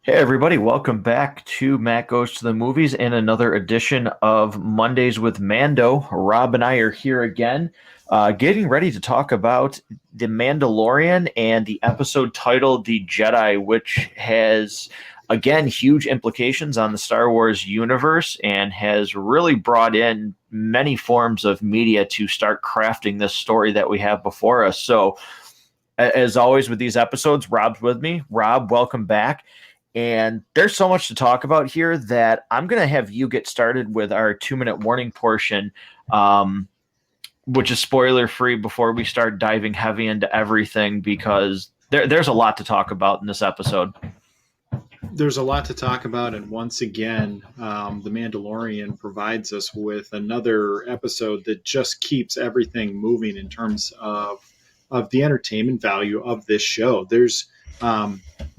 Hey everybody, welcome back to Matt Goes to the Movies and another edition of Mondays with Mando. Rob and I are here again, getting ready to talk about The Mandalorian and the episode titled The Jedi, which has, again, huge implications on the Star Wars universe and has really brought in many forms of media to start crafting this story that we have before us. So, as always with these episodes, Rob's with me. Rob, welcome back. And there's so much to talk about here that I'm going to have you get started with our 2-minute warning portion, which is spoiler free before we start diving heavy into everything, because there's a lot to talk about in this episode. There's a lot to talk about, and once again, The Mandalorian provides us with another episode that just keeps everything moving in terms of the entertainment value of this show.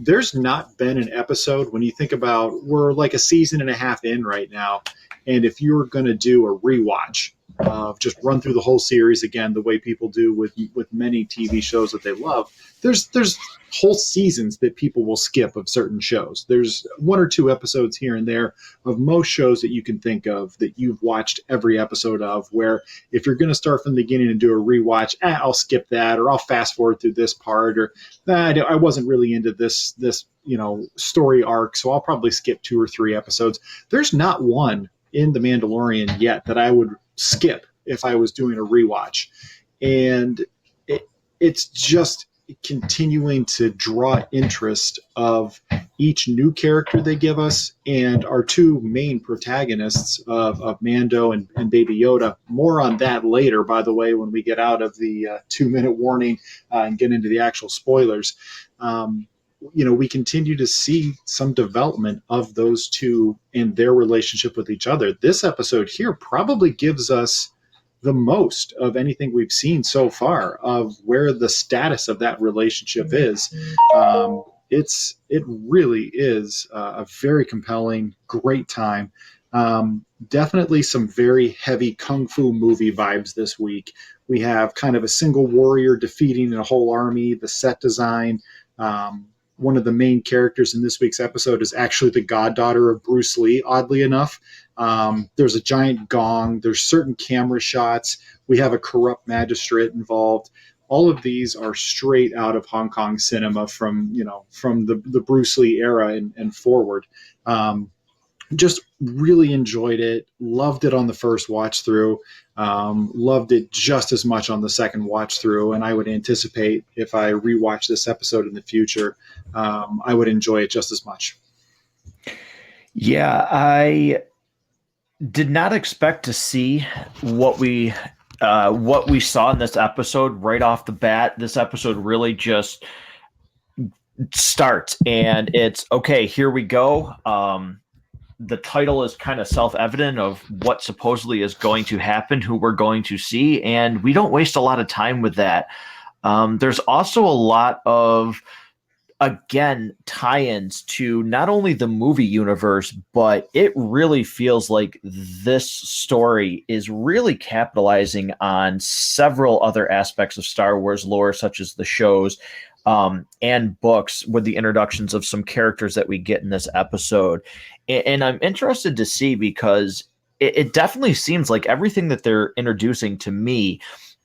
There's not been an episode, when you think about, we're like a season and a half in right now, and if you were going to do a rewatch of just run through the whole series again, the way people do with many TV shows that they love, there's whole seasons that people will skip of certain shows. There's one or two episodes here and there of most shows that you can think of that you've watched every episode of, where if you're going to start from the beginning and do a rewatch, I'll skip that, or I'll fast forward through this part, or I wasn't really into this story arc, so I'll probably skip 2 or 3 episodes. There's not one in The Mandalorian yet that I would skip if I was doing a rewatch. And it's just continuing to draw interest of each new character they give us, and our two main protagonists of Mando and Baby Yoda. More on that later, by the way, when we get out of the 2-minute warning and get into the actual spoilers. We continue to see some development of those two and their relationship with each other. This episode here probably gives us the most of anything we've seen so far of where the status of that relationship is. It really is a very compelling, great time. Definitely some very heavy kung fu movie vibes this week. We have kind of a single warrior defeating a whole army, the set design. One of the main characters in this week's episode is actually the goddaughter of Bruce Lee, oddly enough. There's a giant gong. There's certain camera shots. We have a corrupt magistrate involved. All of these are straight out of Hong Kong cinema from the Bruce Lee era and forward. Just really enjoyed it. Loved it on the first watch through. Loved it just as much on the second watch through. And I would anticipate if I rewatch this episode in the future, I would enjoy it just as much. Yeah, I did not expect to see what we saw in this episode right off the bat. This episode really just starts, and it's okay. Here we go. The title is kind of self-evident of what supposedly is going to happen, who we're going to see, and we don't waste a lot of time with that. There's also a lot of, again, tie-ins to not only the movie universe, but it really feels like this story is really capitalizing on several other aspects of Star Wars lore, such as the shows and books, with the introductions of some characters that we get in this episode. And I'm interested to see, because it definitely seems like everything that they're introducing to me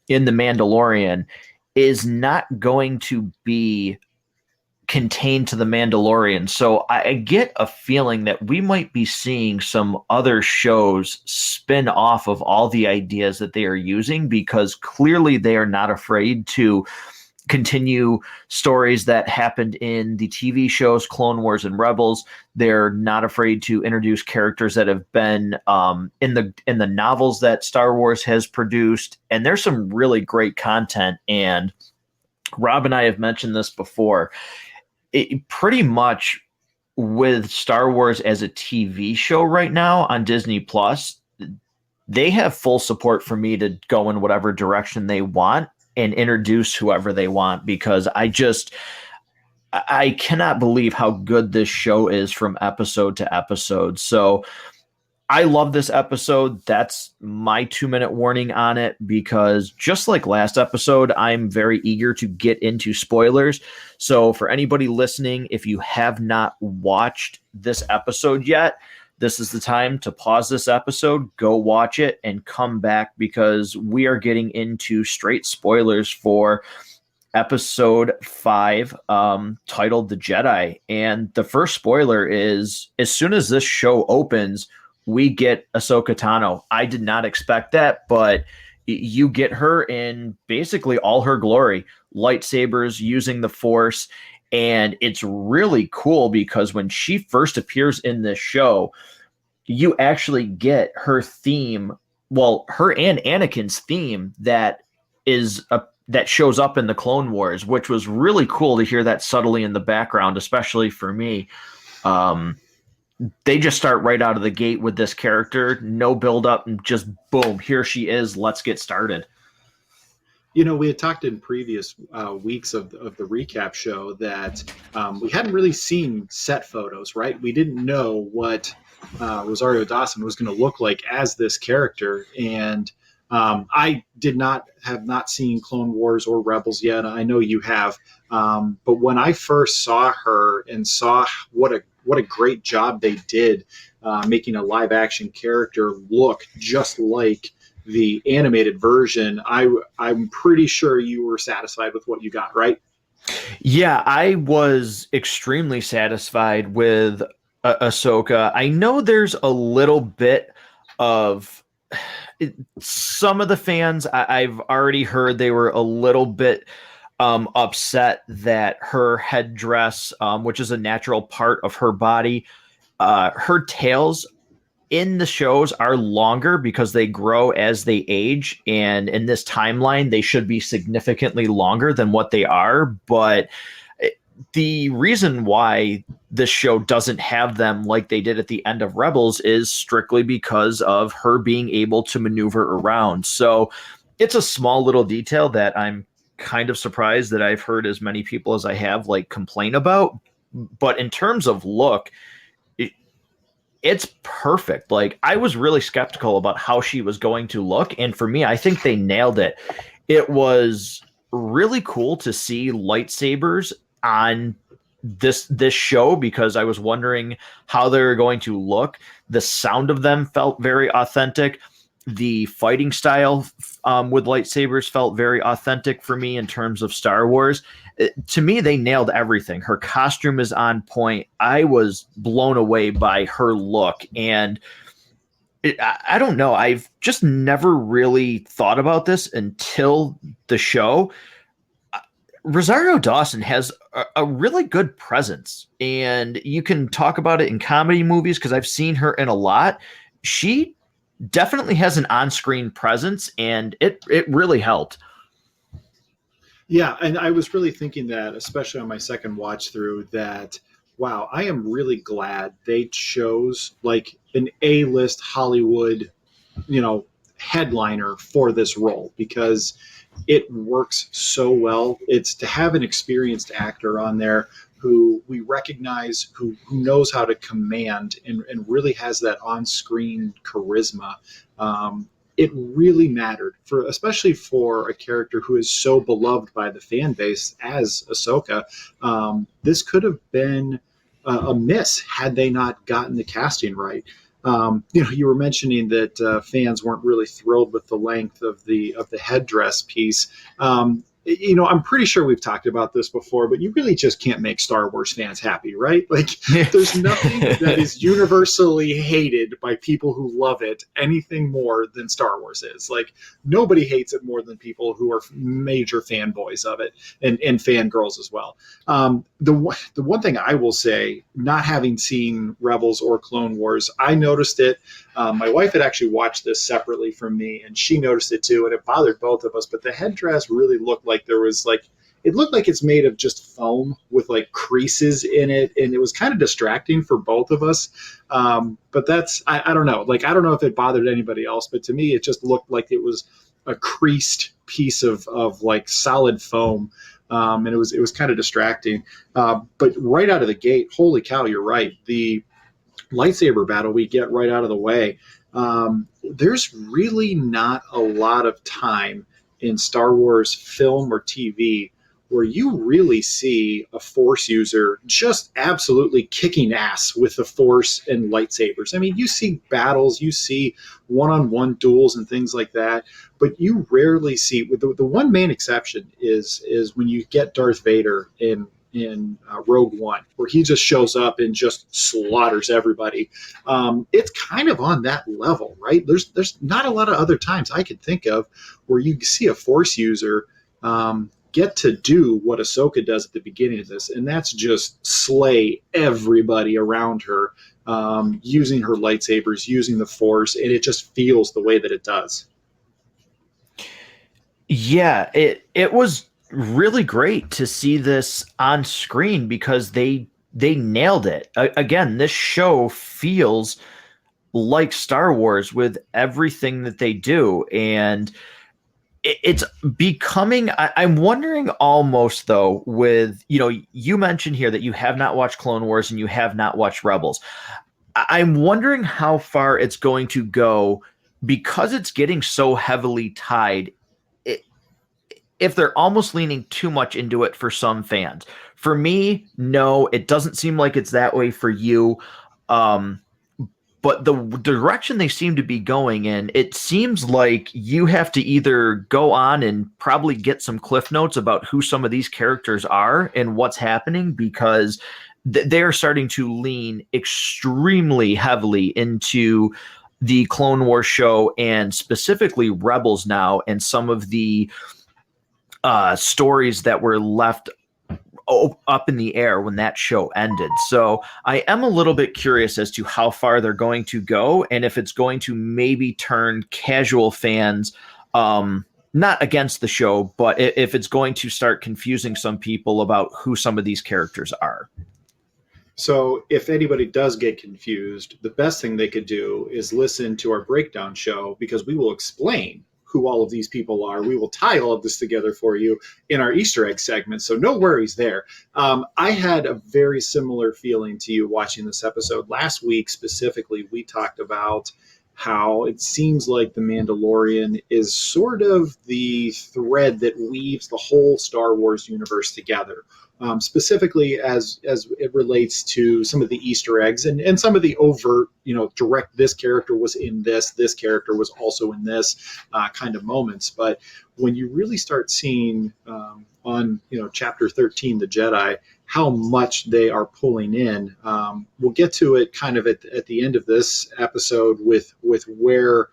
in The Mandalorian is not going to be contained to The Mandalorian. So I get a feeling that we might be seeing some other shows spin off of all the ideas that they are using, because clearly they are not afraid to continue stories that happened in the TV shows Clone Wars and Rebels. They're not afraid to introduce characters that have been in the novels that Star Wars has produced, and there's some really great content. And Rob and I have mentioned this before. It pretty much, with Star Wars as a TV show right now on Disney Plus, they have full support for me to go in whatever direction they want and introduce whoever they want, because I cannot believe how good this show is from episode to episode. So I love this episode. That's my 2-minute warning on it because just like last episode, I'm very eager to get into spoilers. So for anybody listening, if you have not watched this episode yet, this is the time to pause this episode, go watch it, and come back because we are getting into straight spoilers for Episode 5, titled The Jedi. And the first spoiler is as soon as this show opens, we get Ahsoka Tano. I did not expect that, but you get her in basically all her glory, lightsabers, using the Force. And it's really cool because when she first appears in this show, you actually get her theme, well, her and Anakin's theme that shows up in the Clone Wars, which was really cool to hear that subtly in the background, especially for me. They just start right out of the gate with this character, no build up, and just boom, here she is. Let's get started. We had talked in previous weeks of the recap show that we hadn't really seen set photos, right? We didn't know what Rosario Dawson was going to look like as this character. And I have not seen Clone Wars or Rebels yet. I know you have. But when I first saw her and saw what a great job they did making a live action character look just like the animated version, I'm pretty sure you were satisfied with what you got, right? Yeah, I was extremely satisfied with Ahsoka. I know there's a little bit of some of the fans I've already heard they were a little bit upset that her headdress, which is a natural part of her body, her tails in the shows are longer because they grow as they age, and in this timeline they should be significantly longer than what they are. But the reason why this show doesn't have them like they did at the end of Rebels is strictly because of her being able to maneuver around. So it's a small little detail that I'm kind of surprised that I've heard as many people as I have like complain about. But in terms of look, it's perfect. Like, I was really skeptical about how she was going to look, and for me, I think they nailed it. It was really cool to see lightsabers on this show because I was wondering how they were going to look. The sound of them felt very authentic. The fighting style with lightsabers felt very authentic for me in terms of Star Wars. To me, they nailed everything. Her costume is on point. I was blown away by her look. And I don't know. I've just never really thought about this until the show. Rosario Dawson has a really good presence. And you can talk about it in comedy movies because I've seen her in a lot. She definitely has an on-screen presence, and it really helped. Yeah, and I was really thinking that, especially on my second watch through, that wow, I am really glad they chose like an A-list Hollywood, headliner for this role because it works so well. It's to have an experienced actor on there who we recognize, who knows how to command and really has that on-screen charisma. It really mattered especially for a character who is so beloved by the fan base as Ahsoka. This could have been a miss had they not gotten the casting right. You were mentioning that fans weren't really thrilled with the length of the headdress piece. I'm pretty sure we've talked about this before, but you really just can't make Star Wars fans happy, right? Like, there's nothing that is universally hated by people who love it anything more than Star Wars is. Like, nobody hates it more than people who are major fanboys of it and fangirls as well. The one thing I will say, not having seen Rebels or Clone Wars, I noticed it. My wife had actually watched this separately from me, and she noticed it too, and it bothered both of us. But the headdress really looked like it looked like it's made of just foam with like creases in it, and it was kind of distracting for both of us. But that's I don't know. Like, I don't know if it bothered anybody else, but to me, it just looked like it was a creased piece of like solid foam. And it was kind of distracting. But right out of the gate, holy cow, you're right. The lightsaber battle we get right out of the way, there's really not a lot of time in Star Wars film or TV where you really see a Force user just absolutely kicking ass with the Force and lightsabers. I mean, you see battles, you see one-on-one duels and things like that, but you rarely see. The one main exception is when you get Darth Vader in Rogue One, where he just shows up and just slaughters everybody. It's kind of on that level, right? There's not a lot of other times I could think of where you see a Force user get to do what Ahsoka does at the beginning of this, and that's just slay everybody around her, using her lightsabers, using the Force, and it just feels the way that it does. Yeah, it was really great to see this on screen because they nailed it. Again, this show feels like Star Wars with everything that they do, and it's becoming. I'm wondering almost though, with you mentioned here that you have not watched Clone Wars and you have not watched Rebels. I'm wondering how far it's going to go because it's getting so heavily tied, if they're almost leaning too much into it for some fans. For me, no, it doesn't seem like it's that way for you. Um, but the direction they seem to be going in, it seems like you have to either go on and probably get some cliff notes about who some of these characters are and what's happening, because they're starting to lean extremely heavily into the Clone Wars show and specifically Rebels now, and some of the stories that were left up in the air when that show ended. So I am a little bit curious as to how far they're going to go, and if it's going to maybe turn casual fans not against the show, but if it's going to start confusing some people about who some of these characters are. So if anybody does get confused, the best thing they could do is listen to our breakdown show, because we will explain who all of these people are. We will tie all of this together for you in our Easter egg segment. So no worries there. I had a very similar feeling to you watching this episode. Last week specifically, we talked about how it seems like The Mandalorian is sort of the thread that weaves the whole Star Wars universe together. Specifically as it relates to some of the Easter eggs and some of the overt, direct, this character was in this character was also in this kind of moments. But when you really start seeing on chapter 13, the Jedi, how much they are pulling in, we'll get to it kind of at the end of this episode with where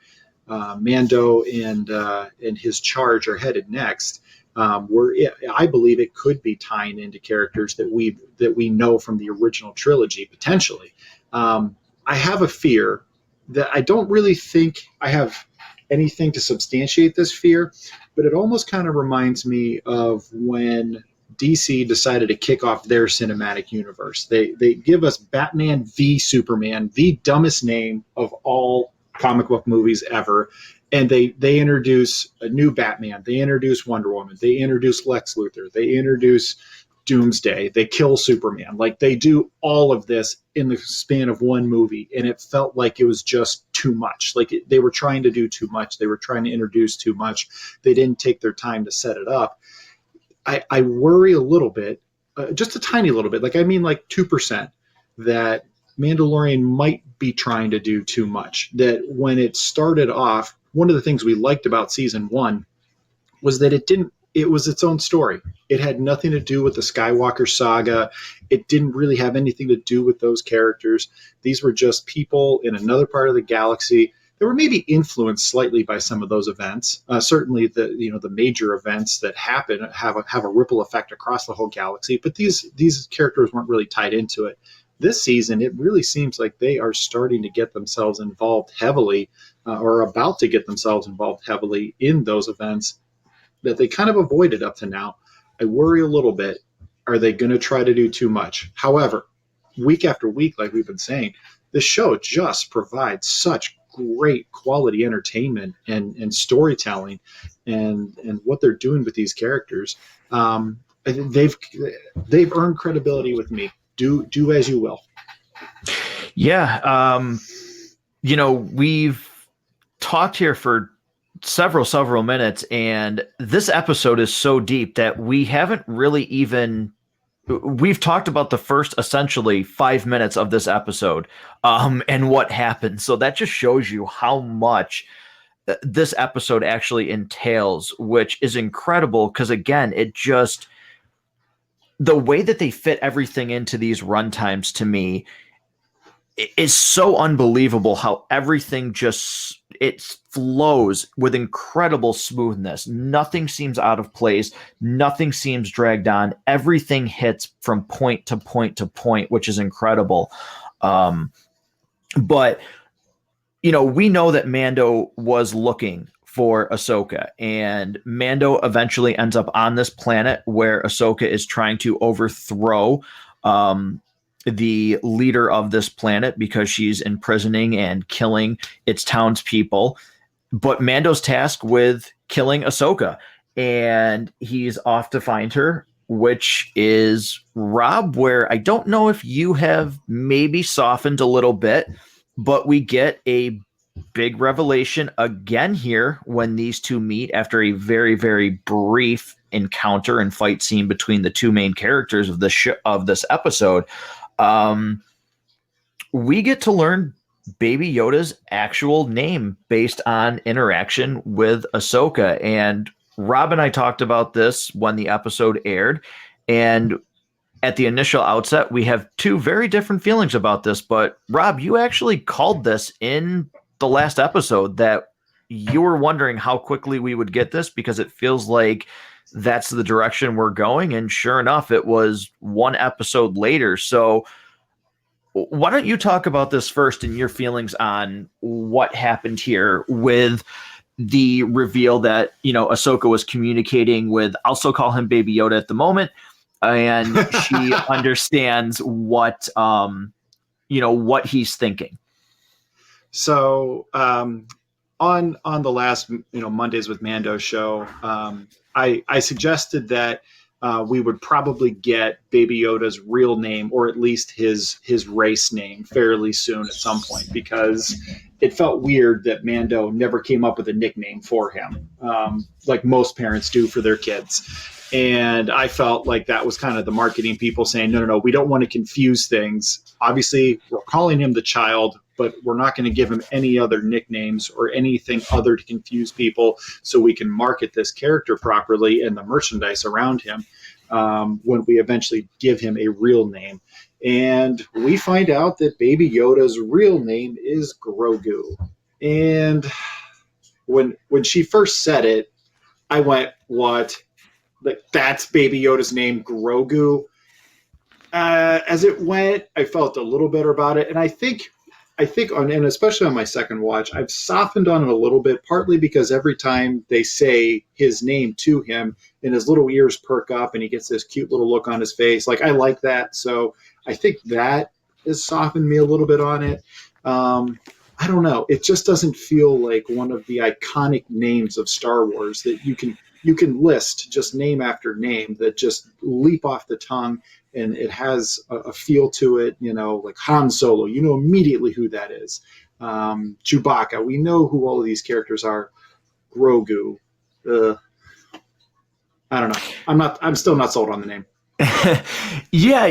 Mando and his charge are headed next. I believe it could be tying into characters that we know from the original trilogy potentially. I have a fear that I don't really think I have anything to substantiate this fear, but it almost kind of reminds me of when DC decided to kick off their cinematic universe. They give us Batman v Superman, the dumbest name of all comic book movies ever. And they introduce a new Batman. They introduce Wonder Woman. They introduce Lex Luthor. They introduce Doomsday. They kill Superman. Like, they do all of this in the span of one movie, and it felt like it was just too much. Like, they were trying to do too much. They were trying to introduce too much. They didn't take their time to set it up. I worry a little bit, just a tiny little bit, like 2%, that Mandalorian might be trying to do too much. That when it started off, one of the things we liked about season 1 was that it was its own story. It had nothing to do with the Skywalker saga. It didn't really have anything to do with those characters. These were just people in another part of the galaxy. They were maybe influenced slightly by some of those events. Certainly, the major events that happen have a ripple effect across the whole galaxy. But these characters weren't really tied into it. This season, it really seems like they are starting to get themselves involved heavily, or about to get themselves involved heavily in those events that they kind of avoided up to now. I worry a little bit. Are they going to try to do too much? However, week after week, like we've been saying, this show just provides such great quality entertainment and storytelling, and what they're doing with these characters. They've earned credibility with me. Do as you will. Yeah. We've talked here for several minutes, and this episode is so deep that we haven't really even we've talked about the first essentially 5 minutes of this episode, and what happened. So that just shows you how much this episode actually entails, which is incredible because again, it just the way that they fit everything into these runtimes to me is so unbelievable how everything just it flows with incredible smoothness. Nothing seems out of place. Nothing seems dragged on. Everything hits from point to point to point, which is incredible. But we know that Mando was looking for Ahsoka, and Mando eventually ends up on this planet where Ahsoka is trying to overthrow the leader of this planet because she's imprisoning and killing its townspeople. But Mando's tasked with killing Ahsoka, and he's off to find her, which is Rob, where I don't know if you have maybe softened a little bit, but we get a big revelation again here when these two meet after a very, very brief encounter and fight scene between the two main characters of this episode. We get to learn Baby Yoda's actual name based on interaction with Ahsoka. And Rob and I talked about this when the episode aired. And at the initial outset, we have two very different feelings about this. But Rob, you actually called this in the last episode that you were wondering how quickly we would get this because it feels like that's the direction we're going. And sure enough, it was one episode later. So why don't you talk about this first and your feelings on what happened here with the reveal that, Ahsoka was communicating with, I'll still call him Baby Yoda at the moment. And she understands what he's thinking. So on the last Mondays with Mando show, I suggested that we would probably get Baby Yoda's real name, or at least his race name, fairly soon at some point, because it felt weird that Mando never came up with a nickname for him, like most parents do for their kids. And I felt like that was kind of the marketing people saying, no, we don't want to confuse things. Obviously, we're calling him the child, but we're not going to give him any other nicknames or anything other to confuse people so we can market this character properly and the merchandise around him when we eventually give him a real name. And we find out that Baby Yoda's real name is Grogu. And when she first said it, I went, what? Like, that's Baby Yoda's name, Grogu? As it went, I felt a little better about it. And I think and especially on my second watch, I've softened on it a little bit, partly because every time they say his name to him and his little ears perk up and he gets this cute little look on his face. Like, I like that. So I think that has softened me a little bit on it. I don't know. It just doesn't feel like one of the iconic names of Star Wars that you can list just name after name that just leap off the tongue. And it has a feel to it, like Han Solo, immediately who that is. Chewbacca, we know who all of these characters are. Grogu, I don't know. I'm still not sold on the name. Yeah,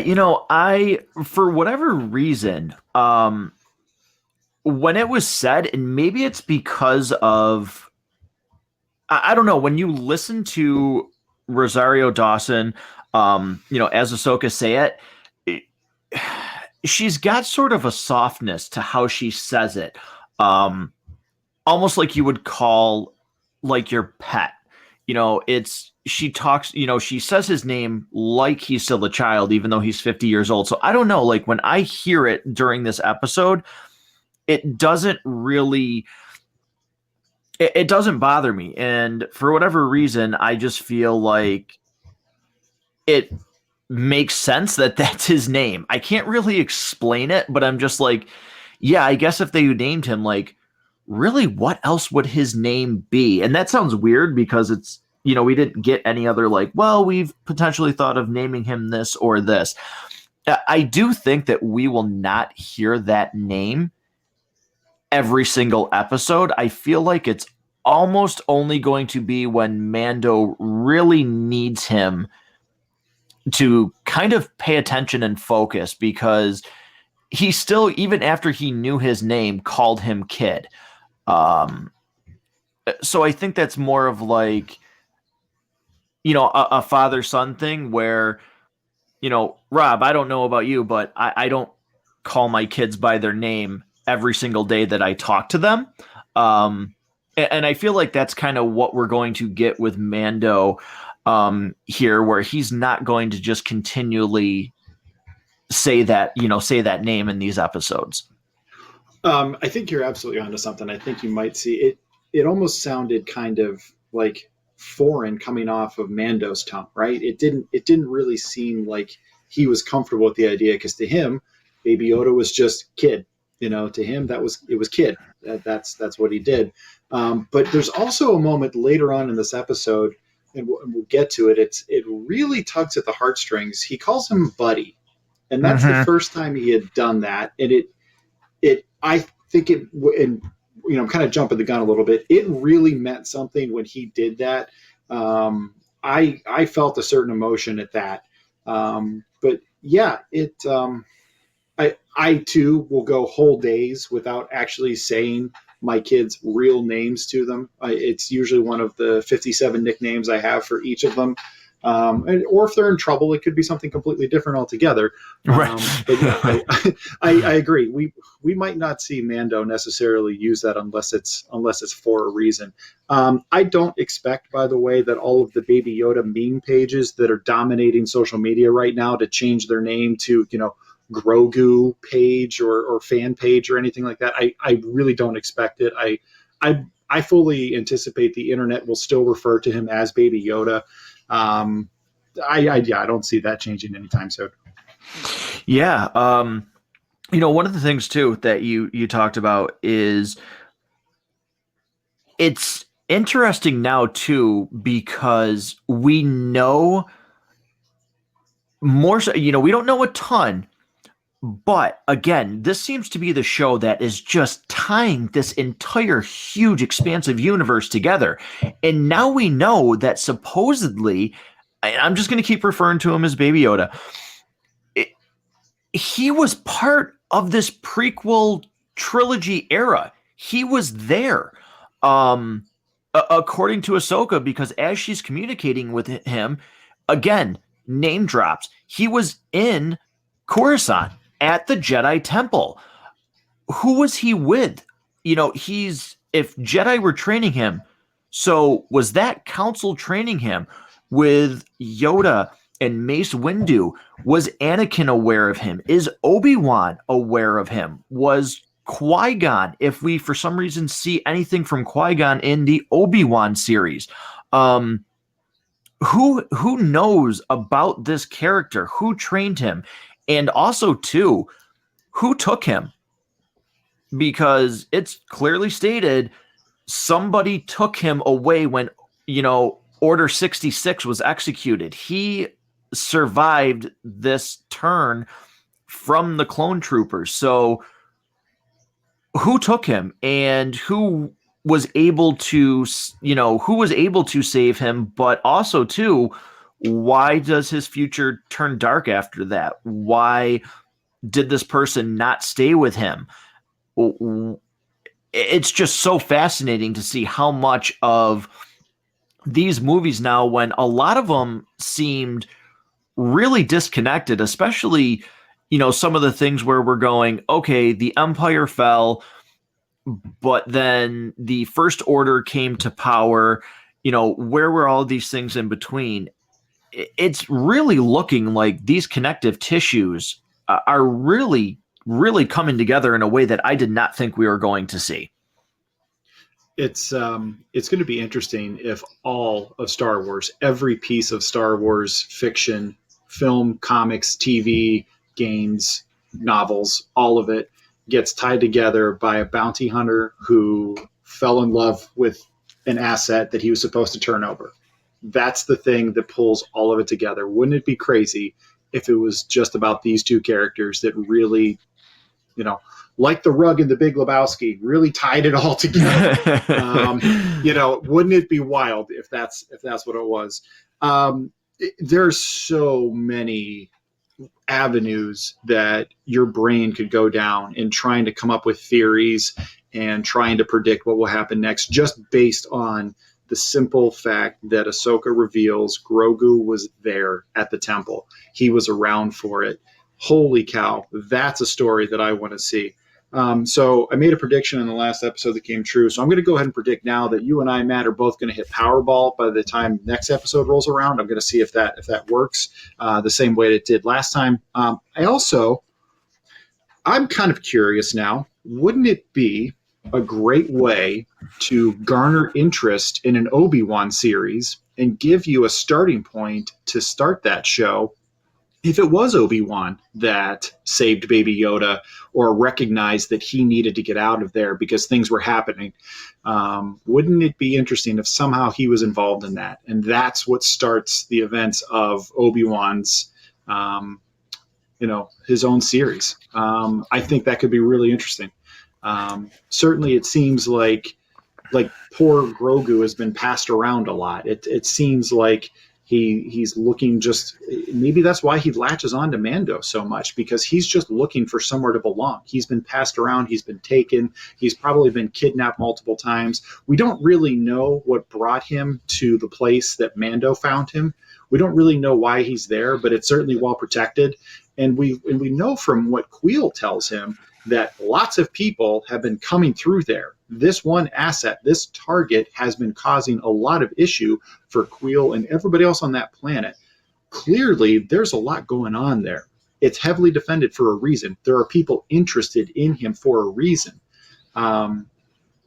I, for whatever reason, when it was said, and maybe it's because of, I don't know, when you listen to Rosario Dawson, as Ahsoka say it, she's got sort of a softness to how she says it. Almost like you would call like your pet, she talks, she says his name like he's still a child, even though he's 50 years old. So I don't know, like when I hear it during this episode, it doesn't really, it doesn't bother me. And for whatever reason, I just feel like it makes sense that that's his name. I can't really explain it, but I'm just like, yeah, I guess if they named him, like, really, what else would his name be? And that sounds weird because it's, we didn't get any other, like, well, we've potentially thought of naming him this or this. I do think that we will not hear that name every single episode. I feel like it's almost only going to be when Mando really needs him to kind of pay attention and focus, because he still, even after he knew his name, called him kid. Um, so I think that's more of like, a father-son thing where, Rob, I don't know about you, but I don't call my kids by their name every single day that I talk to them. And I feel like that's kind of what we're going to get with Mando here, where he's not going to just continually say that name in these episodes. I think you're absolutely onto something. I think you might see it. It almost sounded kind of like foreign coming off of Mando's tongue, right? It didn't. It didn't really seem like he was comfortable with the idea, because to him, Baby Yoda was just kid. To him it was kid. That's what he did. But there's also a moment later on in this episode, and we'll get to it. It really tugs at the heartstrings. He calls him buddy, and that's the first time he had done that, and I think and I'm kind of jumping the gun a little bit. It really meant something when he did that. I felt a certain emotion at that. But yeah, I too will go whole days without actually saying my kids' real names to them. It's usually one of the 57 nicknames I have for each of them. Or if they're in trouble, it could be something completely different altogether. Right. But yeah, I agree. We might not see Mando necessarily use that unless it's for a reason. I don't expect, by the way, that all of the Baby Yoda meme pages that are dominating social media right now to change their name to Grogu page or fan page or anything like that. I really don't expect it. I fully anticipate the internet will still refer to him as Baby Yoda. I don't see that changing anytime soon. Yeah. One of the things too that you talked about is it's interesting now too, because we know more so, we don't know a ton, but again, this seems to be the show that is just tying this entire huge expansive universe together. And now we know that supposedly, I'm just going to keep referring to him as Baby Yoda, he was part of this prequel trilogy era. He was there, according to Ahsoka, because as she's communicating with him, again, name drops. He was in Coruscant at the Jedi Temple. Who was he with? If Jedi were training him, so was that council training him with Yoda and Mace Windu? Was Anakin aware of him? Is Obi-Wan aware of him? Was Qui-Gon, if we for some reason see anything from Qui-Gon in the Obi-Wan series, who knows about this character? Who trained him? And also, too, who took him? Because it's clearly stated somebody took him away when, Order 66 was executed. He survived this turn from the clone troopers. So who took him, and who was able to save him? But also, too, why does his future turn dark after that? Why did this person not stay with him? It's just so fascinating to see how much of these movies now, when a lot of them seemed really disconnected, especially, some of the things where we're going, okay, the Empire fell, but then the First Order came to power, where were all these things in between? It's really looking like these connective tissues are really, really coming together in a way that I did not think we were going to see. It's going to be interesting if all of Star Wars, every piece of Star Wars fiction, film, comics, TV, games, novels, all of it gets tied together by a bounty hunter who fell in love with an asset that he was supposed to turn over. That's the thing that pulls all of it together. Wouldn't it be crazy if it was just about these two characters that really, like the rug in The Big Lebowski, really tied it all together. Wouldn't it be wild if that's what it was? There's so many avenues that your brain could go down in trying to come up with theories and trying to predict what will happen next, just based on the simple fact that Ahsoka reveals Grogu was there at the temple. He was around for it. Holy cow, that's a story that I want to see. So I made a prediction in the last episode that came true. So I'm going to go ahead and predict now that you and I, Matt, are both going to hit Powerball by the time next episode rolls around. I'm going to see if that works the same way it did last time. I'm kind of curious now. Wouldn't it be a great way to garner interest in an Obi-Wan series and give you a starting point to start that show if it was Obi-Wan that saved Baby Yoda or recognized that he needed to get out of there because things were happening? Wouldn't it be interesting if somehow he was involved in that? And that's what starts the events of Obi-Wan's, his own series. I think that could be really interesting. Certainly it seems like poor Grogu has been passed around a lot. It seems like he's looking, just maybe that's why he latches on to Mando so much, because he's just looking for somewhere to belong. He's been passed around. He's been taken. He's probably been kidnapped multiple times. We don't really know what brought him to the place that Mando found him. We don't really know why he's there, but it's certainly well protected. And we know from what Queel tells him that lots of people have been coming through there. This one asset, this target, has been causing a lot of issue for Queel and everybody else on that planet. Clearly, there's a lot going on there. It's heavily defended for a reason. There are people interested in him for a reason. And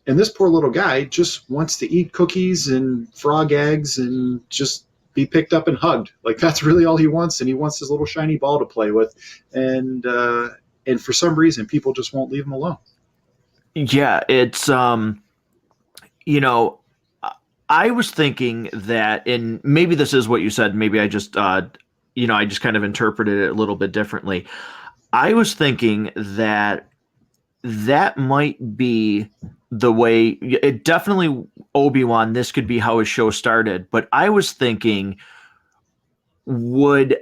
this poor little guy just wants to eat cookies and frog eggs and just be picked up and hugged. Like, that's really all he wants, and he wants his little shiny ball to play with. And for some reason, people just won't leave him alone. Yeah, it's, I was thinking that, and maybe this is what you said, maybe I just, I just kind of interpreted it a little bit differently. I was thinking that might be the way, it definitely, Obi-Wan, this could be how his show started, but I was thinking, would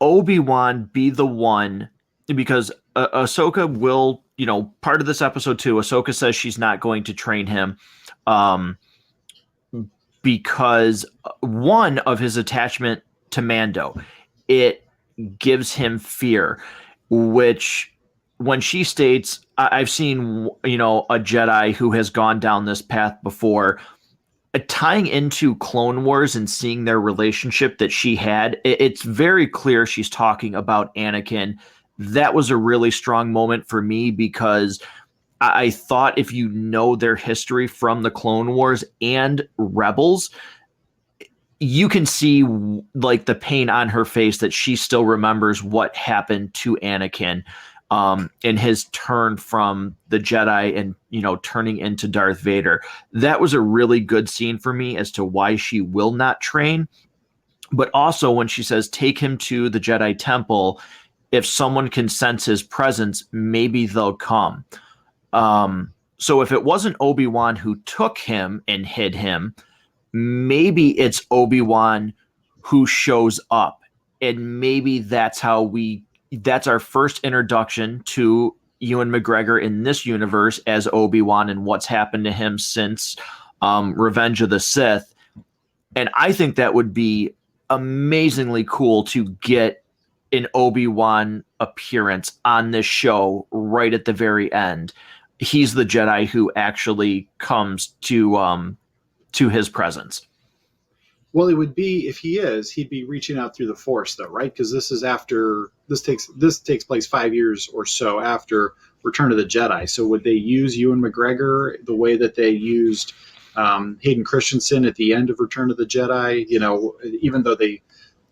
Obi-Wan be the one, because Ahsoka will, part of this episode too, Ahsoka says she's not going to train him because one of his attachment to Mando, it gives him fear, which when she states, I've seen, a Jedi who has gone down this path before, tying into Clone Wars and seeing their relationship that she had, it's very clear she's talking about Anakin. That was a really strong moment for me because I thought if you know their history from the Clone Wars and Rebels, you can see like the pain on her face that she still remembers what happened to Anakin in his turn from the Jedi and, turning into Darth Vader. That was a really good scene for me as to why she will not train. But also when she says, take him to the Jedi Temple, if someone can sense his presence, maybe they'll come. So if it wasn't Obi-Wan who took him and hid him, maybe it's Obi-Wan who shows up. And maybe that's our first introduction to Ewan McGregor in this universe as Obi-Wan and what's happened to him since Revenge of the Sith. And I think that would be amazingly cool to get an Obi-Wan appearance on this show right at the very end. He's the Jedi who actually comes to his presence. Well, it would be, if he is, he'd be reaching out through the Force, though, right? Because this takes place 5 years or so after Return of the Jedi. So would they use Ewan McGregor the way that they used Hayden Christensen at the end of Return of the Jedi? Even though they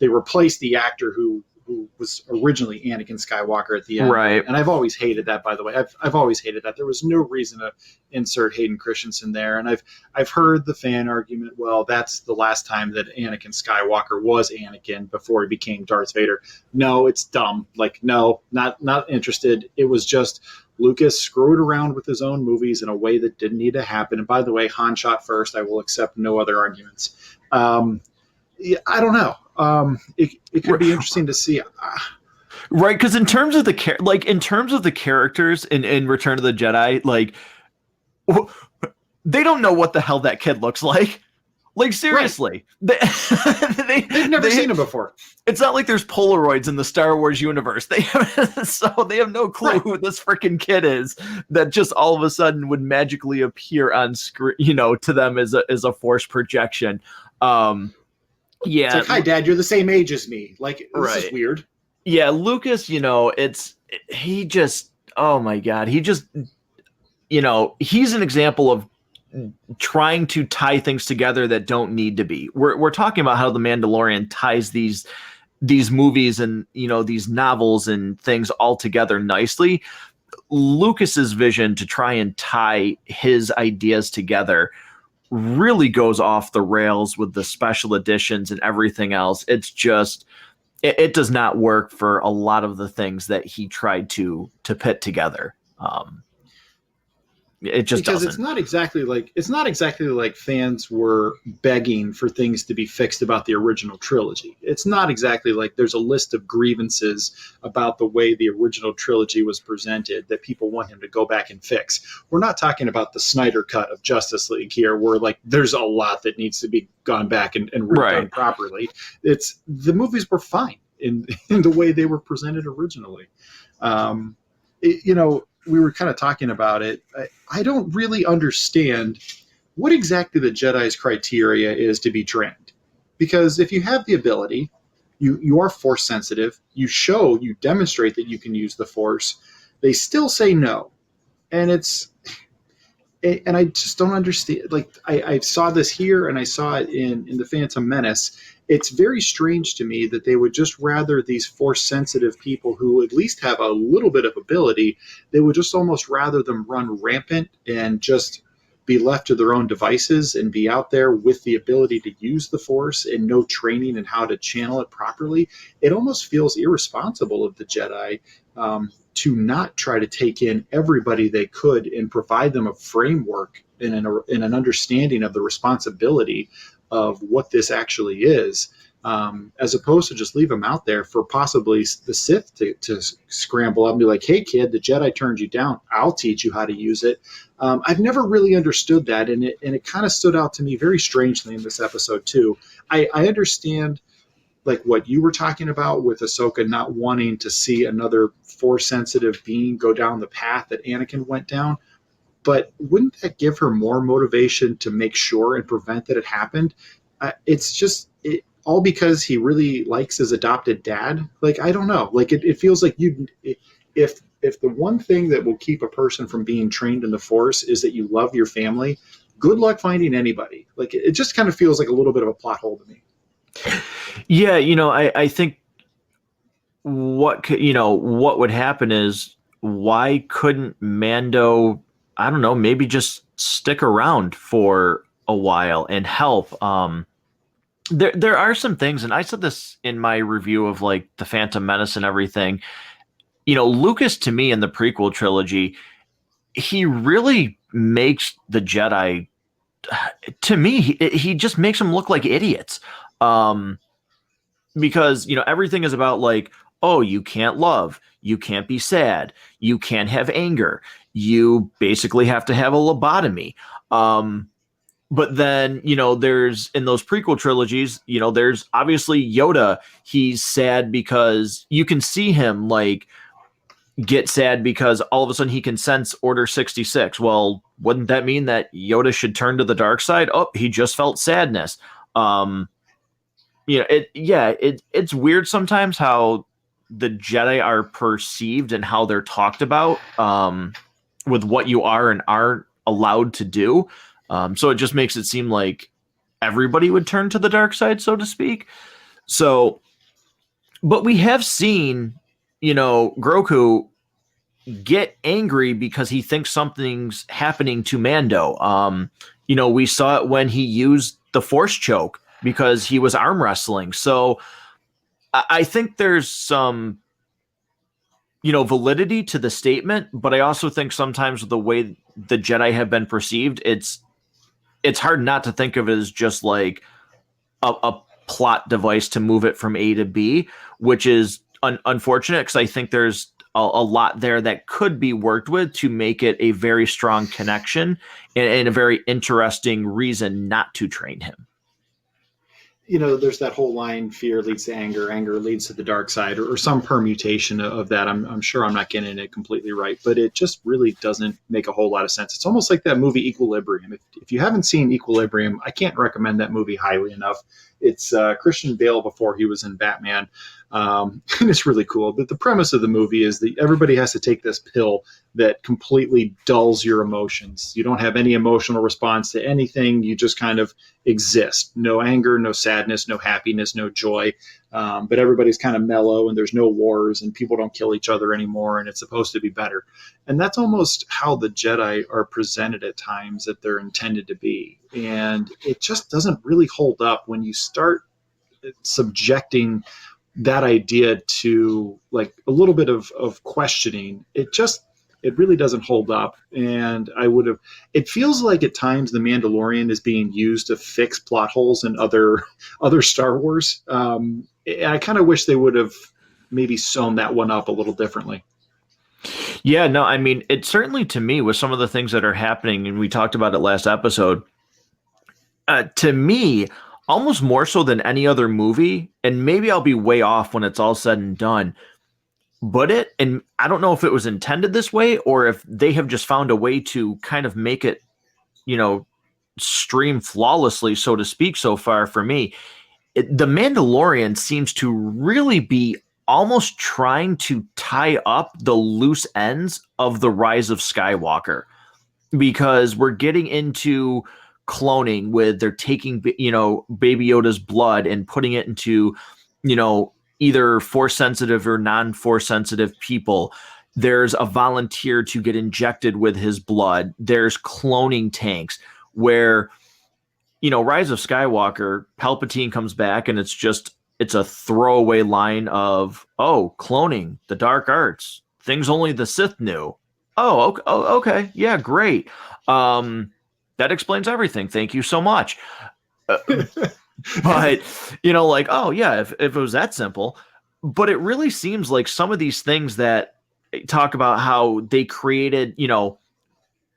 replaced the actor who who was originally Anakin Skywalker at the end. Right. And I've always hated that, by the way. I've always hated that. There was no reason to insert Hayden Christensen there. And I've heard the fan argument, well, that's the last time that Anakin Skywalker was Anakin before he became Darth Vader. No, it's dumb. Like, no, not interested. It was just Lucas screwed around with his own movies in a way that didn't need to happen. And by the way, Han shot first. I will accept no other arguments. Yeah, I don't know. It could be interesting to see. Right, because in terms of the characters in Return of the Jedi, like they don't know what the hell that kid looks like. Like, seriously, right. They've never seen him before. It's not like there's Polaroids in the Star Wars universe. They have no clue right. who this freaking kid is that just all of a sudden would magically appear on screen, to them as a Force projection. Yeah. It's like, hi, Dad, you're the same age as me. Like, this is weird. Yeah, Lucas, oh my God. He's an example of trying to tie things together that don't need to be. We're talking about how The Mandalorian ties these movies and, these novels and things all together nicely. Lucas's vision to try and tie his ideas together really goes off the rails with the special editions and everything else. It's just, it does not work for a lot of the things that he tried to put together. It just because doesn't. It's not exactly like fans were begging for things to be fixed about the original trilogy. It's not exactly like there's a list of grievances about the way the original trilogy was presented that people want him to go back and fix. We're not talking about the Snyder cut of Justice League here, where like there's a lot that needs to be gone back and redone properly. It's the movies were fine in the way they were presented originally. We were kind of talking about it. I don't really understand what exactly the Jedi's criteria is to be trained. Because if you have the ability, you are Force sensitive, you demonstrate that you can use the Force, they still say no. And I just don't understand. Like, I saw this here and I saw it in The Phantom Menace. It's very strange to me that they would just rather these Force-sensitive people who at least have a little bit of ability, they would just almost rather them run rampant and just be left to their own devices and be out there with the ability to use the Force and no training in how to channel it properly. It almost feels irresponsible of the Jedi to not try to take in everybody they could and provide them a framework and an understanding of the responsibility of what this actually is, as opposed to just leave them out there for possibly the Sith to scramble up and be like, hey, kid, the Jedi turned you down. I'll teach you how to use it. I've never really understood that, and it kind of stood out to me very strangely in this episode, too. I understand like what you were talking about with Ahsoka not wanting to see another Force-sensitive being go down the path that Anakin went down. But wouldn't that give her more motivation to make sure and prevent that it happened? It's just all because he really likes his adopted dad. Like, I don't know. Like, it feels like if the one thing that will keep a person from being trained in the Force is that you love your family, good luck finding anybody. Like, it just kind of feels like a little bit of a plot hole to me. Yeah, I think what would happen is, why couldn't Mando, I don't know, maybe just stick around for a while and help? There are some things, and I said this in my review of like the Phantom Menace and everything. Lucas, to me, in the prequel trilogy, he really makes the Jedi, to me, he just makes them look like idiots. Because everything is about like, oh, you can't love, you can't be sad, you can't have anger, you basically have to have a lobotomy. But then, there's in those prequel trilogies, there's obviously Yoda. He's sad because you can see him like get sad because all of a sudden he can sense Order 66. Well, wouldn't that mean that Yoda should turn to the dark side? Oh, he just felt sadness. It's weird sometimes how the Jedi are perceived and how they're talked about with what you are and aren't allowed to do. So it just makes it seem like everybody would turn to the dark side, so to speak. So But we have seen, Grogu get angry because he thinks something's happening to Mando. We saw it when he used the Force choke because he was arm wrestling. So I think there's some, validity to the statement, but I also think sometimes with the way the Jedi have been perceived, it's hard not to think of it as just like a plot device to move it from A to B, which is unfortunate because I think there's a lot there that could be worked with to make it a very strong connection and a very interesting reason not to train him. There's that whole line, fear leads to anger, anger leads to the dark side, or some permutation of that. I'm sure I'm not getting it completely right, but it just really doesn't make a whole lot of sense. It's almost like that movie Equilibrium. If you haven't seen Equilibrium, I can't recommend that movie highly enough. It's Christian Bale before he was in Batman. And it's really cool. But the premise of the movie is that everybody has to take this pill that completely dulls your emotions. You don't have any emotional response to anything. You just kind of exist. No anger, no sadness, no happiness, no joy. But everybody's kind of mellow and there's no wars and people don't kill each other anymore and it's supposed to be better. And that's almost how the Jedi are presented at times that they're intended to be. And it just doesn't really hold up when you start subjecting that idea to like a little bit of questioning. It really doesn't hold up. And it feels like at times the Mandalorian is being used to fix plot holes in other Star Wars. I kind of wish they would have maybe sewn that one up a little differently. Yeah, no, I mean, it certainly to me with some of the things that are happening, and we talked about it last episode, to me, almost more so than any other movie, and maybe I'll be way off when it's all said and done, but and I don't know if it was intended this way or if they have just found a way to kind of make it, stream flawlessly, so to speak, so far for me. The Mandalorian seems to really be almost trying to tie up the loose ends of the Rise of Skywalker because we're getting into cloning with they're taking Baby Yoda's blood and putting it into either force sensitive or non-force sensitive people. There's a volunteer to get injected with his blood. There's cloning tanks where Rise of Skywalker, Palpatine comes back and it's a throwaway line of, oh, cloning, the dark arts, things only the Sith knew. Oh, okay. Yeah, great. That explains everything. Thank you so much. But, oh, yeah, if it was that simple. But it really seems like some of these things that talk about how they created,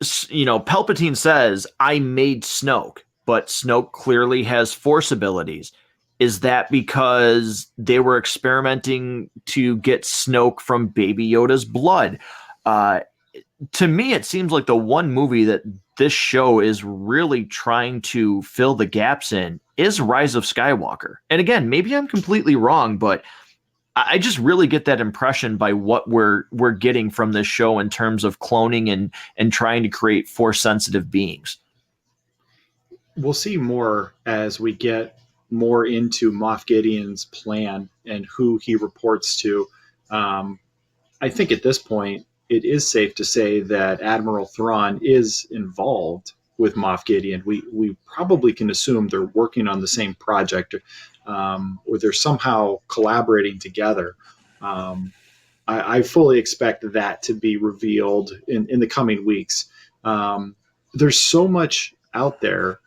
Palpatine says, I made Snoke, but Snoke clearly has force abilities. Is that because they were experimenting to get Snoke from Baby Yoda's blood? To me, it seems like the one movie that this show is really trying to fill the gaps in is Rise of Skywalker. And again, maybe I'm completely wrong, but I just really get that impression by what we're getting from this show in terms of cloning and trying to create force sensitive beings. We'll see more as we get more into Moff Gideon's plan and who he reports to. I think at this point, it is safe to say that Admiral Thrawn is involved with Moff Gideon. We probably can assume they're working on the same project, or they're somehow collaborating together. I fully expect that to be revealed in the coming weeks. There's so much out there,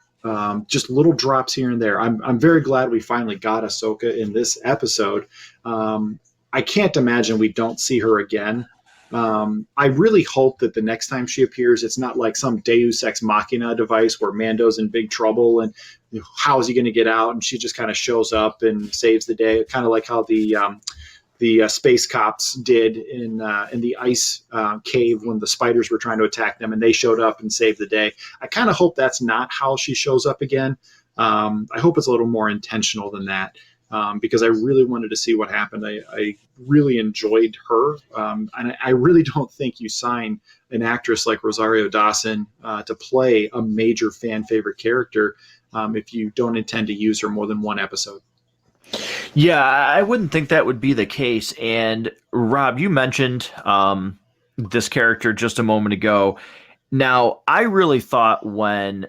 just little drops here and there. I'm very glad we finally got Ahsoka in this episode. I can't imagine we don't see her again. I really hope that the next time she appears, it's not like some Deus Ex Machina device where Mando's in big trouble and how is he going to get out? And she just kind of shows up and saves the day, kind of like how the space cops did in the ice cave when the spiders were trying to attack them, and they showed up and saved the day. I kind of hope that's not how she shows up again. I hope it's a little more intentional than that. Because I really wanted to see what happened. I really enjoyed her. And I really don't think you sign an actress like Rosario Dawson to play a major fan favorite character if you don't intend to use her more than one episode. Yeah, I wouldn't think that would be the case. And Rob, you mentioned this character just a moment ago. Now, I really thought when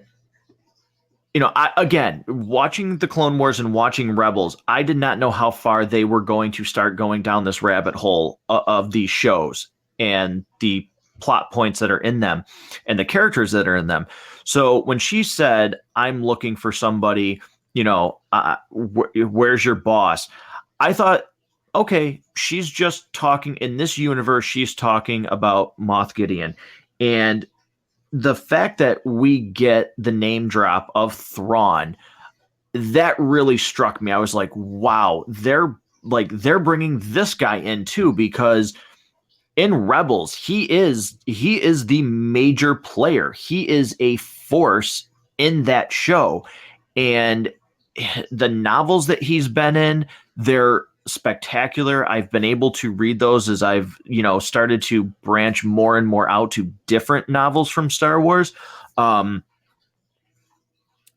again, watching the Clone Wars and watching Rebels, I did not know how far they were going to start going down this rabbit hole of these shows and the plot points that are in them and the characters that are in them. So when she said, "I'm looking for somebody," where's your boss? I thought, okay, she's just talking in this universe. She's talking about Moff Gideon, and the fact that we get the name drop of Thrawn, that really struck me. I was like, wow, they're bringing this guy in too, because in Rebels, he is the major player. He is a force in that show. And the novels that he's been in, they're spectacular. I've been able to read those as I've, started to branch more and more out to different novels from Star Wars. Um,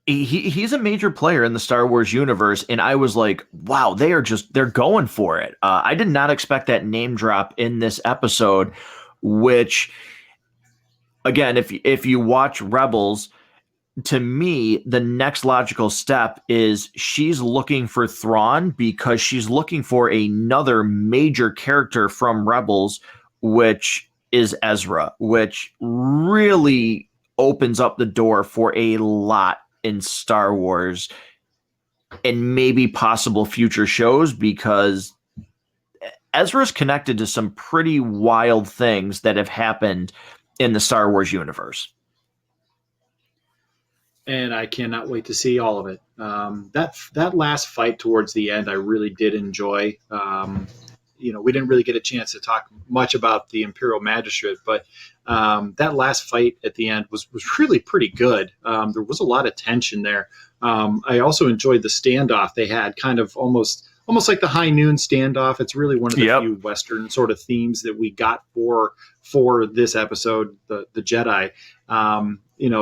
he's a major player in the Star Wars universe, and I was like, wow, they're going for it. I did not expect that name drop in this episode, which again, if you watch Rebels, to me, the next logical step is she's looking for Thrawn because she's looking for another major character from Rebels, which is Ezra, which really opens up the door for a lot in Star Wars and maybe possible future shows, because Ezra's connected to some pretty wild things that have happened in the Star Wars universe. And I cannot wait to see all of it. That last fight towards the end, I really did enjoy. We didn't really get a chance to talk much about the Imperial Magistrate, but that last fight at the end was really pretty good. There was a lot of tension there. I also enjoyed the standoff they had, kind of almost like the High Noon standoff. It's really one of the few Western sort of themes that we got for this episode, the Jedi.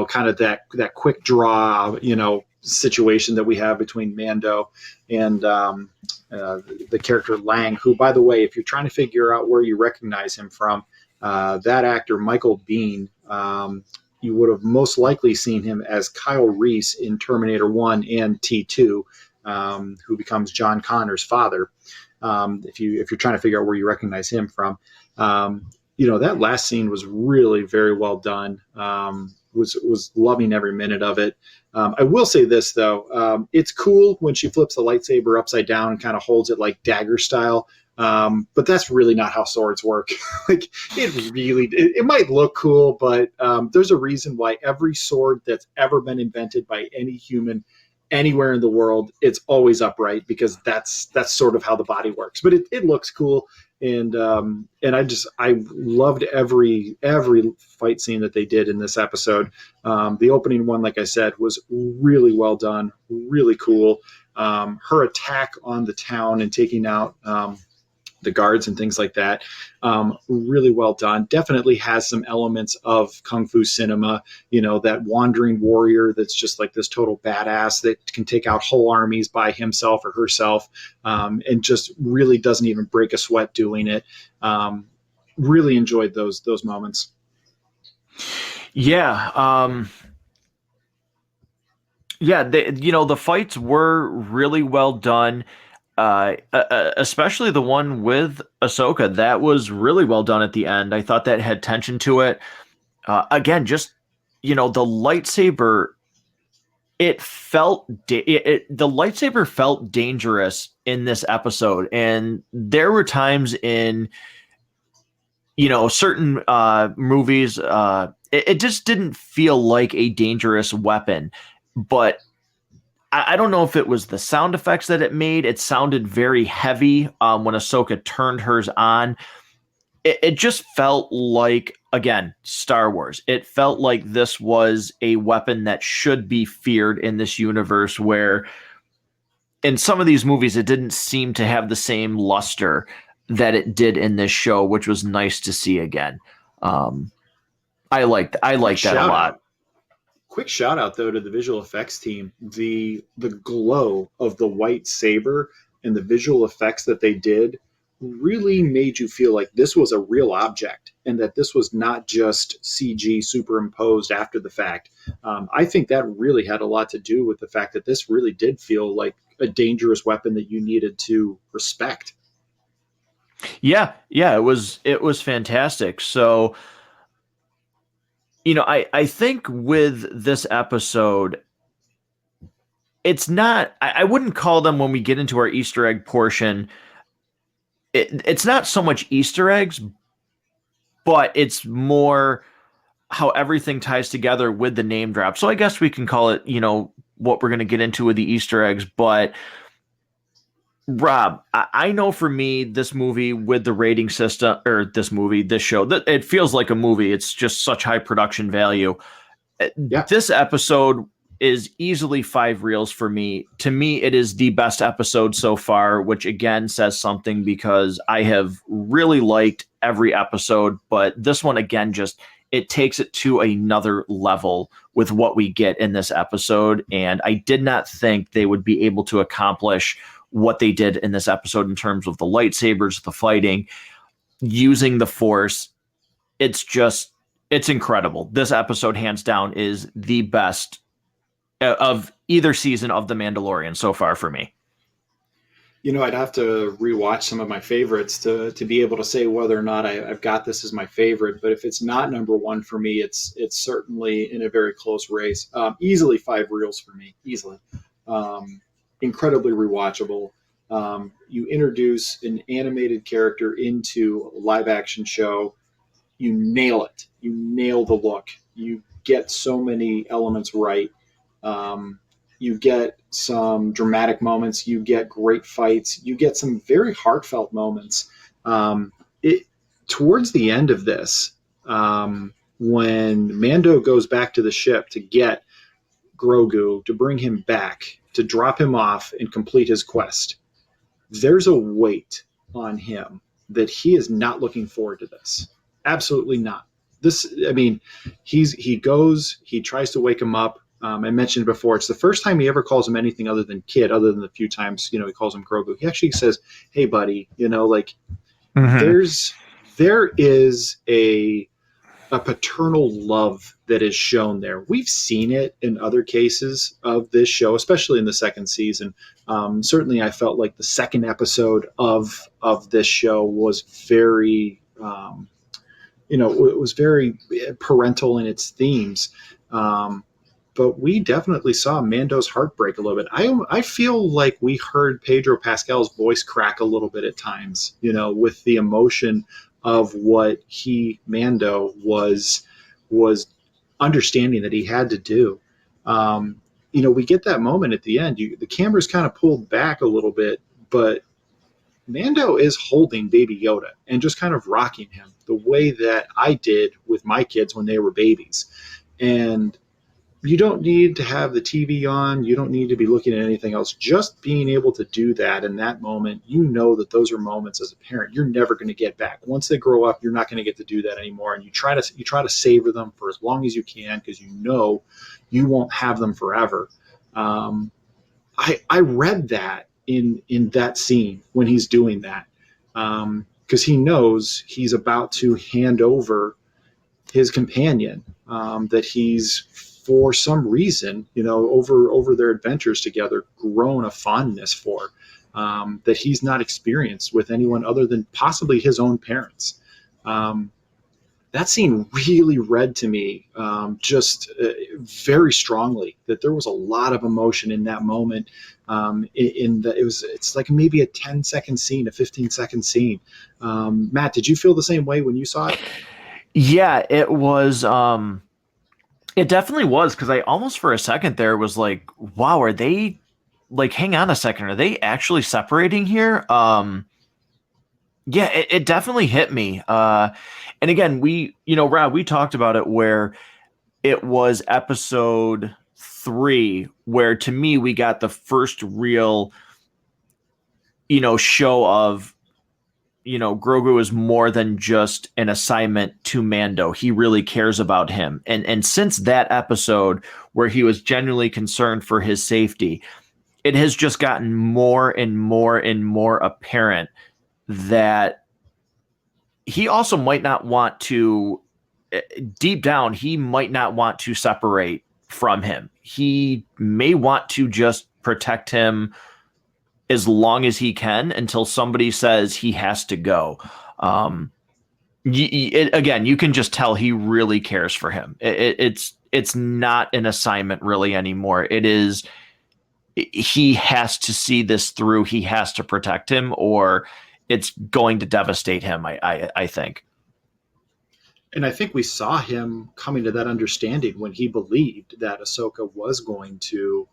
Kind of that quick draw, situation that we have between Mando and the character Lang, who, by the way, if you're trying to figure out where you recognize him from, that actor, Michael Biehn, you would have most likely seen him as Kyle Reese in Terminator 1 and T2, who becomes John Connor's father. If you're trying to figure out where you recognize him from, that last scene was really very well done. Was loving every minute of it. I will say this though, it's cool when she flips the lightsaber upside down and kind of holds it like dagger style. But that's really not how swords work. Like it might look cool, but there's a reason why every sword that's ever been invented by any human anywhere in the world, it's always upright, because that's sort of how the body works. But it looks cool. And I loved every fight scene that they did in this episode. The opening one, like I said, was really well done, really cool. Her attack on the town and taking out the guards and things like that, really well done. Definitely has some elements of Kung Fu cinema, that wandering warrior that's just like this total badass that can take out whole armies by himself or herself, and just really doesn't even break a sweat doing it. Really enjoyed those moments. Yeah. The fights were really well done. Especially the one with Ahsoka, that was really well done at the end. I thought that had tension to it. Again, just the lightsaber, the lightsaber felt dangerous in this episode, and there were times in certain movies, it just didn't feel like a dangerous weapon, but I don't know if it was the sound effects that it made. It sounded very heavy when Ahsoka turned hers on. It just felt like, again, Star Wars. It felt like this was a weapon that should be feared in this universe, where in some of these movies, it didn't seem to have the same luster that it did in this show, which was nice to see again. I liked that a lot. Quick shout out though to the visual effects team. The glow of the white saber and the visual effects that they did really made you feel like this was a real object and that this was not just CG superimposed after the fact. I think that really had a lot to do with the fact that this really did feel like a dangerous weapon that you needed to respect. Yeah, it was fantastic. So, I think with this episode, it's not, I wouldn't call them, when we get into our Easter egg portion, it's not so much Easter eggs, but it's more how everything ties together with the name drop. So I guess we can call it, what we're going to get into with the Easter eggs. But Rob, I know for me, this movie with the rating system, or this show, that it feels like a movie. It's just such high production value. Yeah. This episode is easily 5 reels for me. To me, it is the best episode so far, which again says something, because I have really liked every episode, but this one again, just, it takes it to another level with what we get in this episode. And I did not think they would be able to accomplish what they did in this episode in terms of the lightsabers, the fighting, using the Force. It's incredible. This episode, hands down, is the best of either season of The Mandalorian so far for me. I'd have to rewatch some of my favorites to be able to say whether or not I've got this as my favorite. But if it's not number one for me, it's certainly in a very close race. Easily 5 reels for me, easily. Incredibly rewatchable. You introduce an animated character into a live action show. You nail it. You nail the look. You get so many elements right. You get some dramatic moments. You get great fights. You get some very heartfelt moments. Towards the end of this, when Mando goes back to the ship to get Grogu, to bring him back, to drop him off and complete his quest, there's a weight on him that he is not looking forward to this. Absolutely not. He goes, he tries to wake him up. I mentioned before, it's the first time he ever calls him anything other than kid, other than the few times, he calls him Grogu. He actually says, "Hey, buddy," there is a paternal love that is shown there. We've seen it in other cases of this show, especially in the second season. Certainly I felt like the second episode of this show was very, it was very parental in its themes. But we definitely saw Mando's heart break a little bit. I feel like we heard Pedro Pascal's voice crack a little bit at times, with the emotion of what Mando was understanding that he had to do. We get that moment at the end. The camera's kind of pulled back a little bit, but Mando is holding Baby Yoda and just kind of rocking him the way that I did with my kids when they were babies. And you don't need to have the TV on. You don't need to be looking at anything else. Just being able to do that in that moment, that those are moments as a parent you're never going to get back. Once they grow up, you're not going to get to do that anymore. And you try to savor them for as long as you can, because you won't have them forever. I read that in that scene when he's doing that, because he knows he's about to hand over his companion, that he's, for some reason, over their adventures together, grown a fondness for, that he's not experienced with anyone other than possibly his own parents. That scene really read to me very strongly that there was a lot of emotion in that moment. It's like maybe a 10-second scene, a 15-second scene. Matt, did you feel the same way when you saw it? Yeah, it was. It definitely was, because I almost for a second there was like, wow, are they, like, hang on a second, are they actually separating here? Yeah, it definitely hit me. And again, Rob, we talked about it where it was episode 3, where to me we got the first real, show of, Grogu is more than just an assignment to Mando. He really cares about him. And since that episode where he was genuinely concerned for his safety, it has just gotten more and more and more apparent that he also might not want to, deep down, he might not want to separate from him. He may want to just protect him as long as he can until somebody says he has to go. Again, you can just tell he really cares for him. It's not an assignment really anymore. It is, he has to see this through. He has to protect him, or it's going to devastate him. I think. And I think we saw him coming to that understanding when he believed that Ahsoka was going to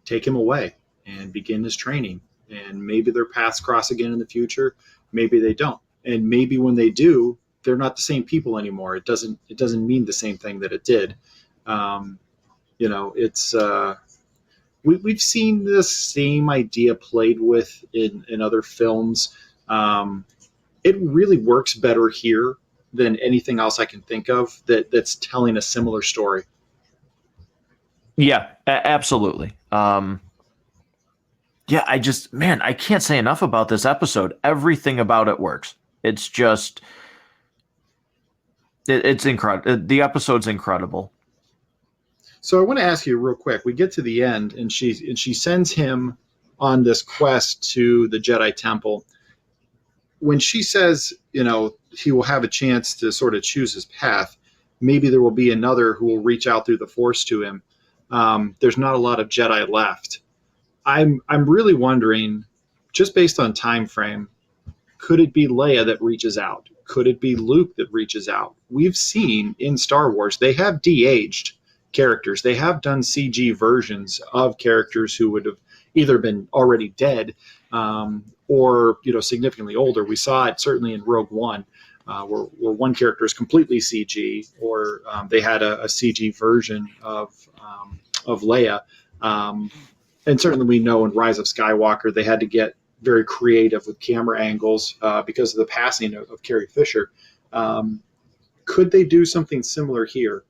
take him away and begin his training. And maybe their paths cross again in the future. Maybe they don't. And maybe when they do, they're not the same people anymore. It doesn't mean the same thing that it did. It's we've seen this same idea played with in other films. It really works better here than anything else I can think of that's telling a similar story. Yeah, absolutely. Yeah, I can't say enough about this episode. Everything about it works. It's just, it's incredible. The episode's incredible. So I want to ask you real quick. We get to the end, and she sends him on this quest to the Jedi Temple. When she says, he will have a chance to sort of choose his path, maybe there will be another who will reach out through the Force to him. There's not a lot of Jedi left. I'm really wondering, just based on time frame, could it be Leia that reaches out? Could it be Luke that reaches out? We've seen in Star Wars, they have de-aged characters. They have done CG versions of characters who would have either been already dead or significantly older. We saw it certainly in Rogue One, where one character is completely CG, or they had a CG version of Leia. And certainly we know in Rise of Skywalker, they had to get very creative with camera angles because of the passing of Carrie Fisher. Could they do something similar here?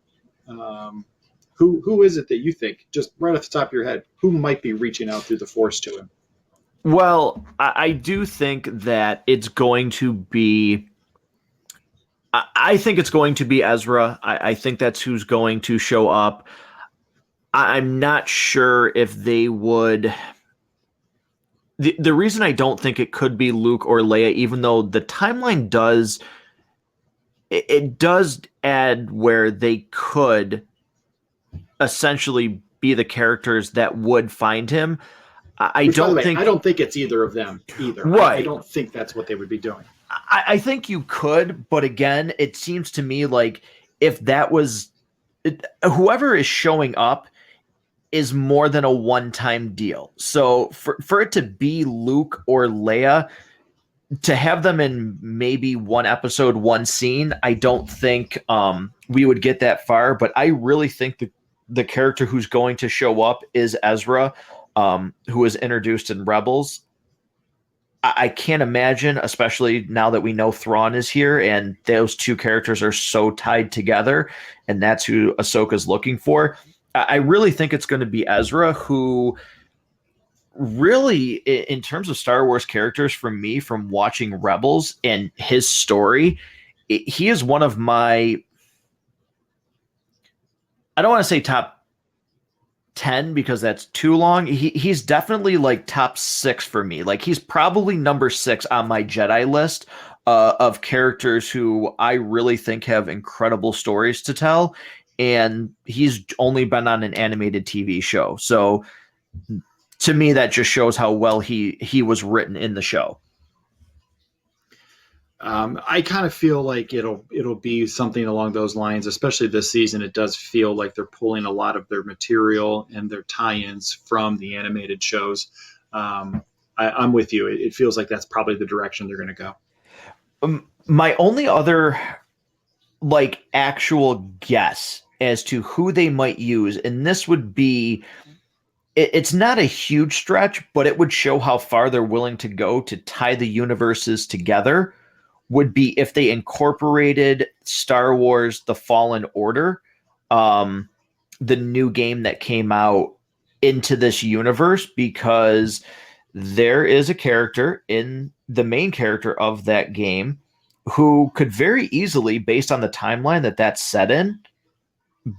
Who is it that you think, just right off the top of your head, who might be reaching out through the Force to him? Well, I do think that it's going to be, I think it's going to be Ezra. I think that's who's going to show up. I'm not sure if they would. The reason I don't think it could be Luke or Leia, even though the timeline does, it does add where they could essentially be the characters that would find him. I don't think it's either of them either. Right. I don't think that's what they would be doing. I think you could, but again, it seems to me like if that was whoever is showing up is more than a one-time deal. So for it to be Luke or Leia, to have them in maybe one episode, one scene, I don't think we would get that far. But I really think the character who's going to show up is Ezra, who was introduced in Rebels. I can't imagine, especially now that we know Thrawn is here and those two characters are so tied together, and that's who Ahsoka's looking for. I really think it's going to be Ezra, who really, in terms of Star Wars characters, for me, from watching Rebels and his story, he is one of my, I don't want to say top 10 because that's too long. He's definitely like top 6 for me. Like he's probably number 6 on my Jedi list of characters who I really think have incredible stories to tell. And he's only been on an animated TV show. So to me, that just shows how well he was written in the show. I kind of feel like it'll be something along those lines, especially this season. It does feel like they're pulling a lot of their material and their tie-ins from the animated shows. I'm with you. It feels like that's probably the direction they're going to go. My only other like actual guess as to who they might use, and this would be, it's not a huge stretch, but it would show how far they're willing to go to tie the universes together, would be if they incorporated Star Wars The Fallen Order, the new game that came out into this universe, because there is a character in the main character of that game who could very easily, based on the timeline that that's set in,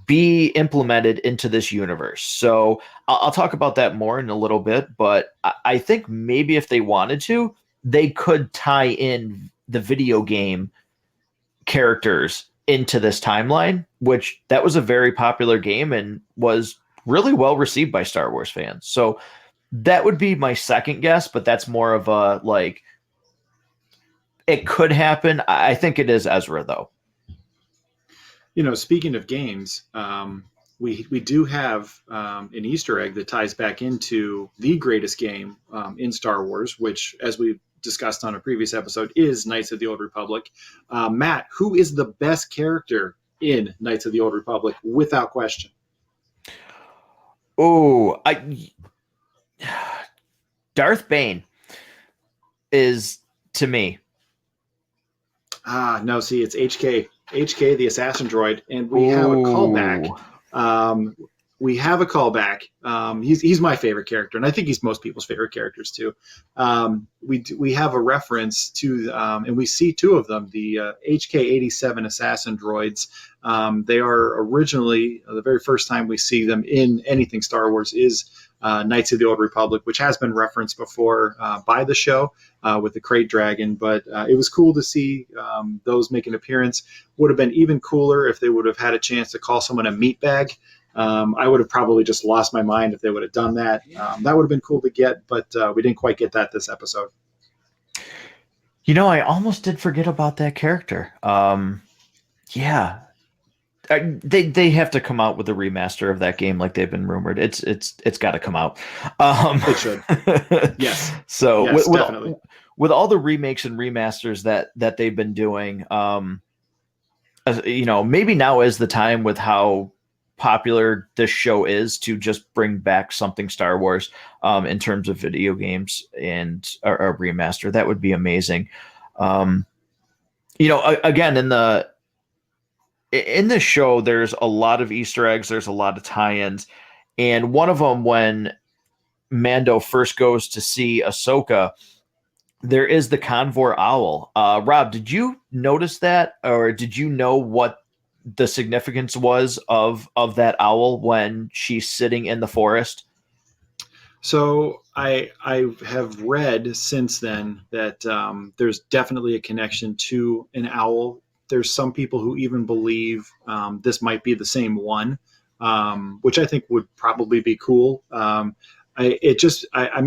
be implemented into this universe. So I'll talk about that more in a little bit, but I think maybe if they wanted to, they could tie in the video game characters into this timeline, which that was a very popular game and was really well received by Star Wars fans. So that would be my second guess, but that's more of a like, it could happen. I think it is Ezra though. Speaking of games, we do have an Easter egg that ties back into the greatest game in Star Wars, which, as we discussed on a previous episode, is Knights of the Old Republic. Matt, who is the best character in Knights of the Old Republic, without question? Oh, Darth Bane is, to me. No, see, it's HK, the assassin droid, and we have a callback. We have a callback. He's my favorite character, and I think he's most people's favorite characters too. We have a reference to, and we see two of them, the HK-87 assassin droids. They are originally, the very first time we see them in anything Star Wars is Knights of the Old Republic, which has been referenced before by the show with the Crate Dragon. But it was cool to see those make an appearance. Would have been even cooler if they would have had a chance to call someone a meatbag. I would have probably just lost my mind if they would have done that. That would have been cool to get, but we didn't quite get that this episode. I almost did forget about that character. Yeah. They have to come out with a remaster of that game, like they've been rumored. It's got to come out. It should. Yes. So yes, definitely. With all the remakes and remasters that they've been doing, maybe now is the time, with how popular this show is, to just bring back something Star Wars in terms of video games and a remaster. That would be amazing. Again, in this show, there's a lot of Easter eggs. There's a lot of tie-ins. And one of them, when Mando first goes to see Ahsoka, there is the Convor owl. Rob, did you notice that? Or did you know what the significance was of that owl when she's sitting in the forest? So I have read since then that there's definitely a connection to an owl. There's some people who even believe this might be the same one, which I think would probably be cool. I'm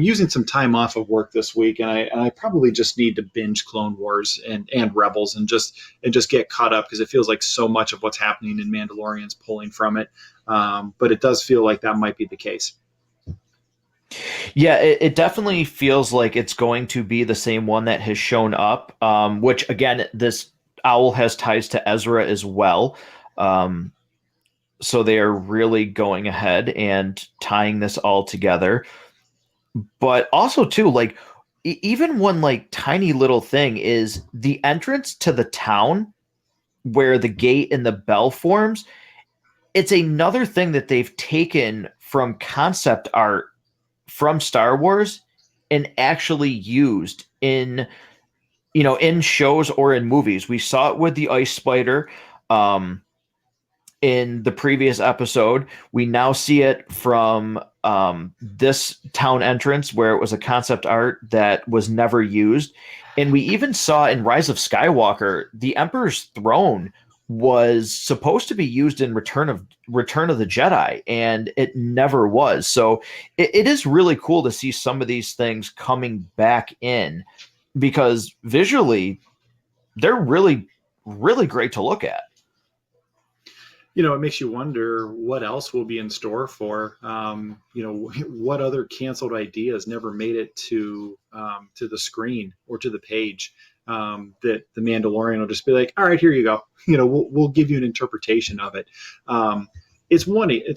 using some time off of work this week, and I probably just need to binge Clone Wars and Rebels and just get caught up, because it feels like so much of what's happening in Mandalorian's pulling from it. But it does feel like that might be the case. Yeah, it definitely feels like it's going to be the same one that has shown up, which, again, this owl has ties to Ezra as well. So they are really going ahead and tying this all together. But also, too, like, even one like tiny little thing is the entrance to the town where the gate and the bell forms. It's another thing that they've taken from concept art from Star Wars and actually used in shows or in movies. We saw it with the ice spider in the previous episode. We now see it from this town entrance, where it was a concept art that was never used. And we even saw in Rise of Skywalker, the Emperor's throne was supposed to be used in Return of the Jedi, and it never was. So it is really cool to see some of these things coming back in, because visually they're really, really great to look at. It makes you wonder what else will be in store for, what other canceled ideas never made it to the screen or to the page, that the Mandalorian will just be like, all right, here you go. We'll give you an interpretation of it. It's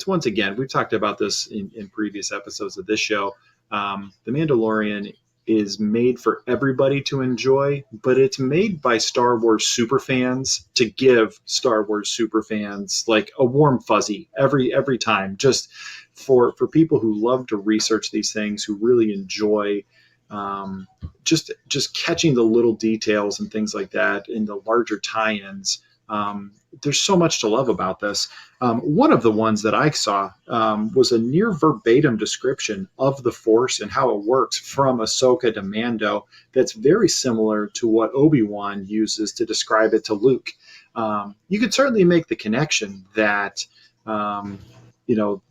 once again, we've talked about this in previous episodes of this show. The Mandalorian is made for everybody to enjoy, but it's made by Star Wars superfans to give Star Wars superfans like a warm fuzzy every time. Just for people who love to research these things, who really enjoy just catching the little details and things like that in the larger tie-ins. There's so much to love about this. One of the ones that I saw was a near verbatim description of the Force and how it works from Ahsoka to Mando that's very similar to what Obi-Wan uses to describe it to Luke. You could certainly make the connection that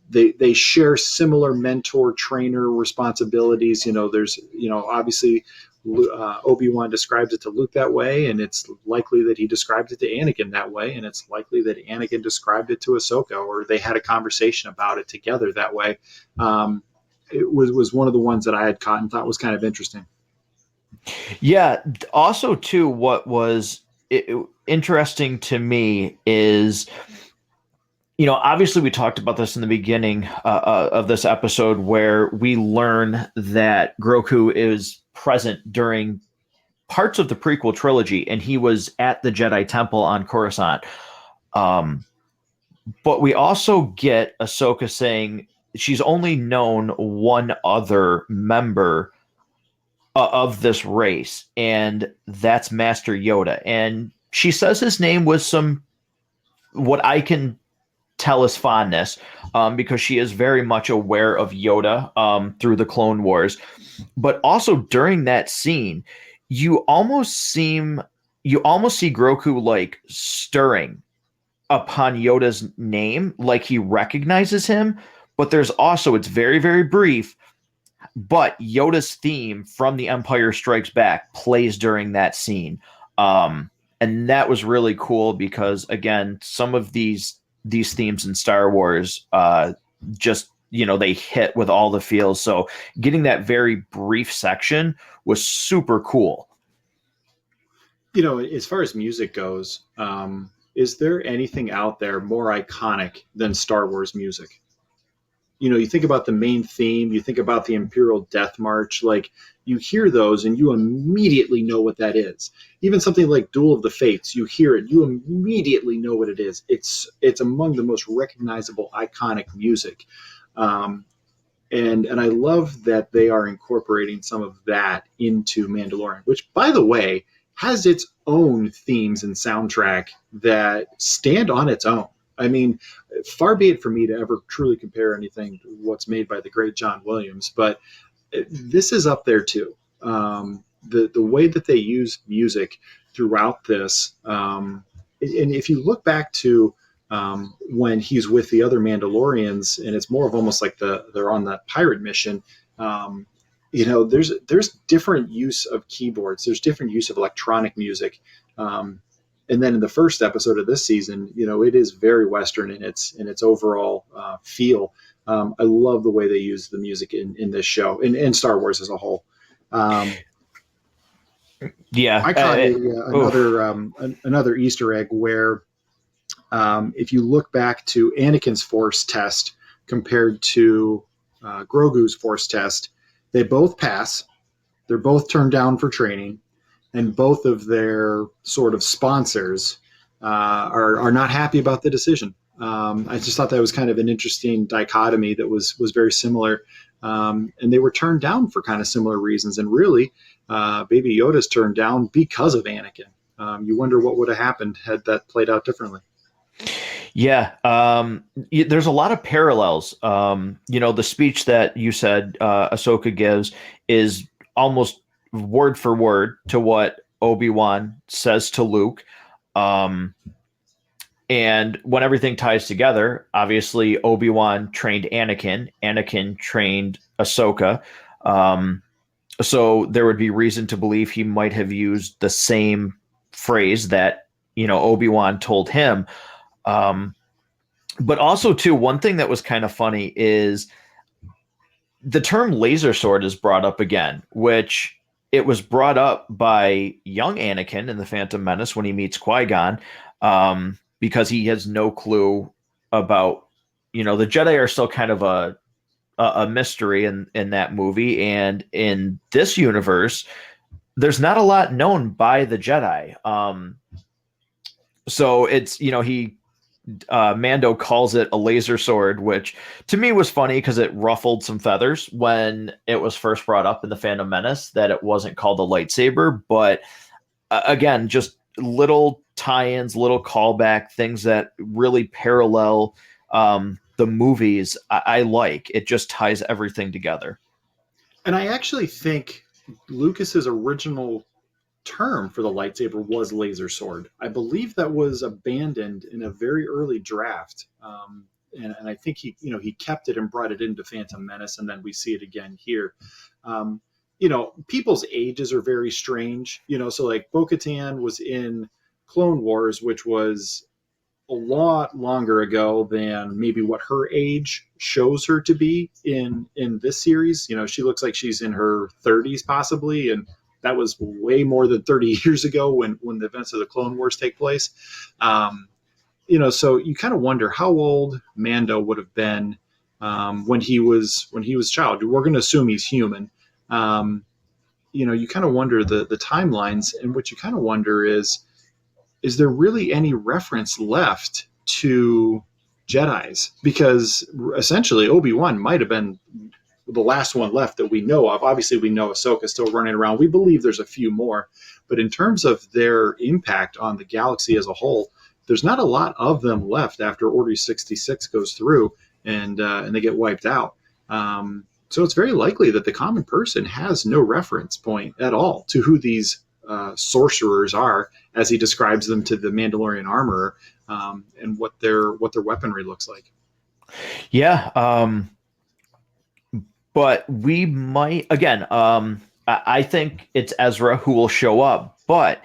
they share similar mentor trainer responsibilities. There's obviously Obi-Wan describes it to Luke that way, and it's likely that he described it to Anakin that way, and it's likely that Anakin described it to Ahsoka, or they had a conversation about it together that way. It was one of the ones that I had caught and thought was kind of interesting. Yeah. Also, too, what was interesting to me is, obviously we talked about this in the beginning of this episode, where we learn that Grogu is present during parts of the prequel trilogy, and he was at the Jedi Temple on Coruscant. But we also get Ahsoka saying she's only known one other member of this race, and that's Master Yoda. And she says his name with some, what I can tell is fondness, because she is very much aware of Yoda through the Clone Wars. But also during that scene, you almost see Grogu like stirring upon Yoda's name, like he recognizes him. But there's also, it's very, very brief, but Yoda's theme from The Empire Strikes Back plays during that scene. And that was really cool because, again, some of these themes in Star Wars just, they hit with all the feels. So getting that very brief section was super cool. As far as music goes, is there anything out there more iconic than Star Wars music? You think about the main theme, you think about the Imperial Death March, like you hear those and you immediately know what that is. Even something like Duel of the Fates, you hear it, you immediately know what it is. It's among the most recognizable, iconic music. And I love that they are incorporating some of that into Mandalorian, which, by the way, has its own themes and soundtrack that stand on its own. I mean, far be it for me to ever truly compare anything to what's made by the great John Williams, but this is up there too. The way that they use music throughout this, and if you look back to when he's with the other Mandalorians, and it's more of almost like they're on that pirate mission. There's different use of keyboards. There's different use of electronic music. And then in the first episode of this season, it is very Western in its overall feel. I love the way they use the music in this show and Star Wars as a whole. Yeah, I caught another Easter egg where if you look back to Anakin's Force test compared to Grogu's Force test, they both pass. They're both turned down for training. And both of their sort of sponsors are not happy about the decision. I just thought that was kind of an interesting dichotomy that was very similar. And they were turned down for kind of similar reasons. And really, Baby Yoda's turned down because of Anakin. You wonder what would have happened had that played out differently. Yeah, there's a lot of parallels. The speech that you said Ahsoka gives is almost word for word to what Obi-Wan says to Luke. And when everything ties together, obviously Obi-Wan trained Anakin trained Ahsoka. So there would be reason to believe he might have used the same phrase that, Obi-Wan told him. But also too, one thing that was kind of funny is the term laser sword is brought up again, which it was brought up by young Anakin in The Phantom Menace when he meets Qui-Gon, because he has no clue about, the Jedi are still kind of a mystery in that movie, and in this universe, there's not a lot known by the Jedi. So it's he Mando calls it a laser sword, which to me was funny because it ruffled some feathers when it was first brought up in the Phantom Menace that it wasn't called a lightsaber. But again, just little tie-ins, little callback things that really parallel the movies. I like it; just ties everything together. And I actually think Lucas's original term for the lightsaber was laser sword. I believe that was abandoned in a very early draft. And I think he kept it and brought it into Phantom Menace, and then we see it again here. People's ages are very strange. So like Bo-Katan was in Clone Wars, which was a lot longer ago than maybe what her age shows her to be in this series. She looks like she's in her 30s possibly, and that was way more than 30 years ago when the events of the Clone Wars take place. So you kind of wonder how old Mando would have been when he was a child. We're going to assume he's human. You kind of wonder the timelines, and what you kind of wonder is there really any reference left to Jedis? Because essentially Obi-Wan might have been the last one left that we know of. Obviously, we know Ahsoka's still running around. We believe there's a few more. But in terms of their impact on the galaxy as a whole, there's not a lot of them left after Order 66 goes through and they get wiped out. So it's very likely that the common person has no reference point at all to who these sorcerers are, as he describes them to the Mandalorian armorer, and what their weaponry looks like. Yeah, but we might again. I think it's Ezra who will show up, but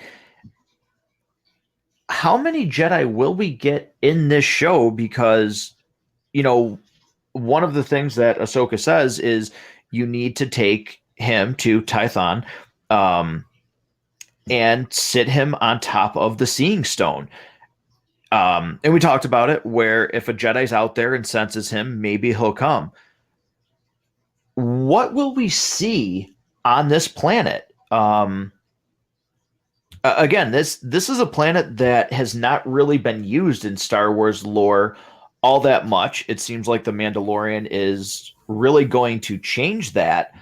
how many Jedi will we get in this show? Because one of the things that Ahsoka says is you need to take him to Tython, and sit him on top of the Seeing Stone. And we talked about it, where if a Jedi's out there and senses him, maybe he'll come. What will we see on this planet? Again, this is a planet that has not really been used in Star Wars lore all that much. It seems like the Mandalorian is really going to change that.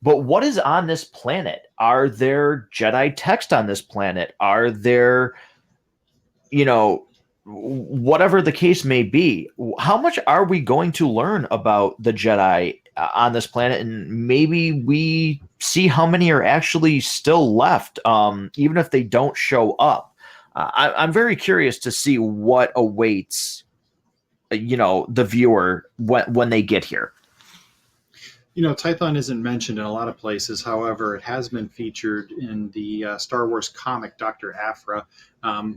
But what is on this planet? Are there Jedi text on this planet? Are there, whatever the case may be, how much are we going to learn about the Jedi on this planet? And maybe we see how many are actually still left, even if they don't show up. I'm very curious to see what awaits, the viewer when they get here. Tython isn't mentioned in a lot of places. However, it has been featured in the Star Wars comic Dr. Aphra.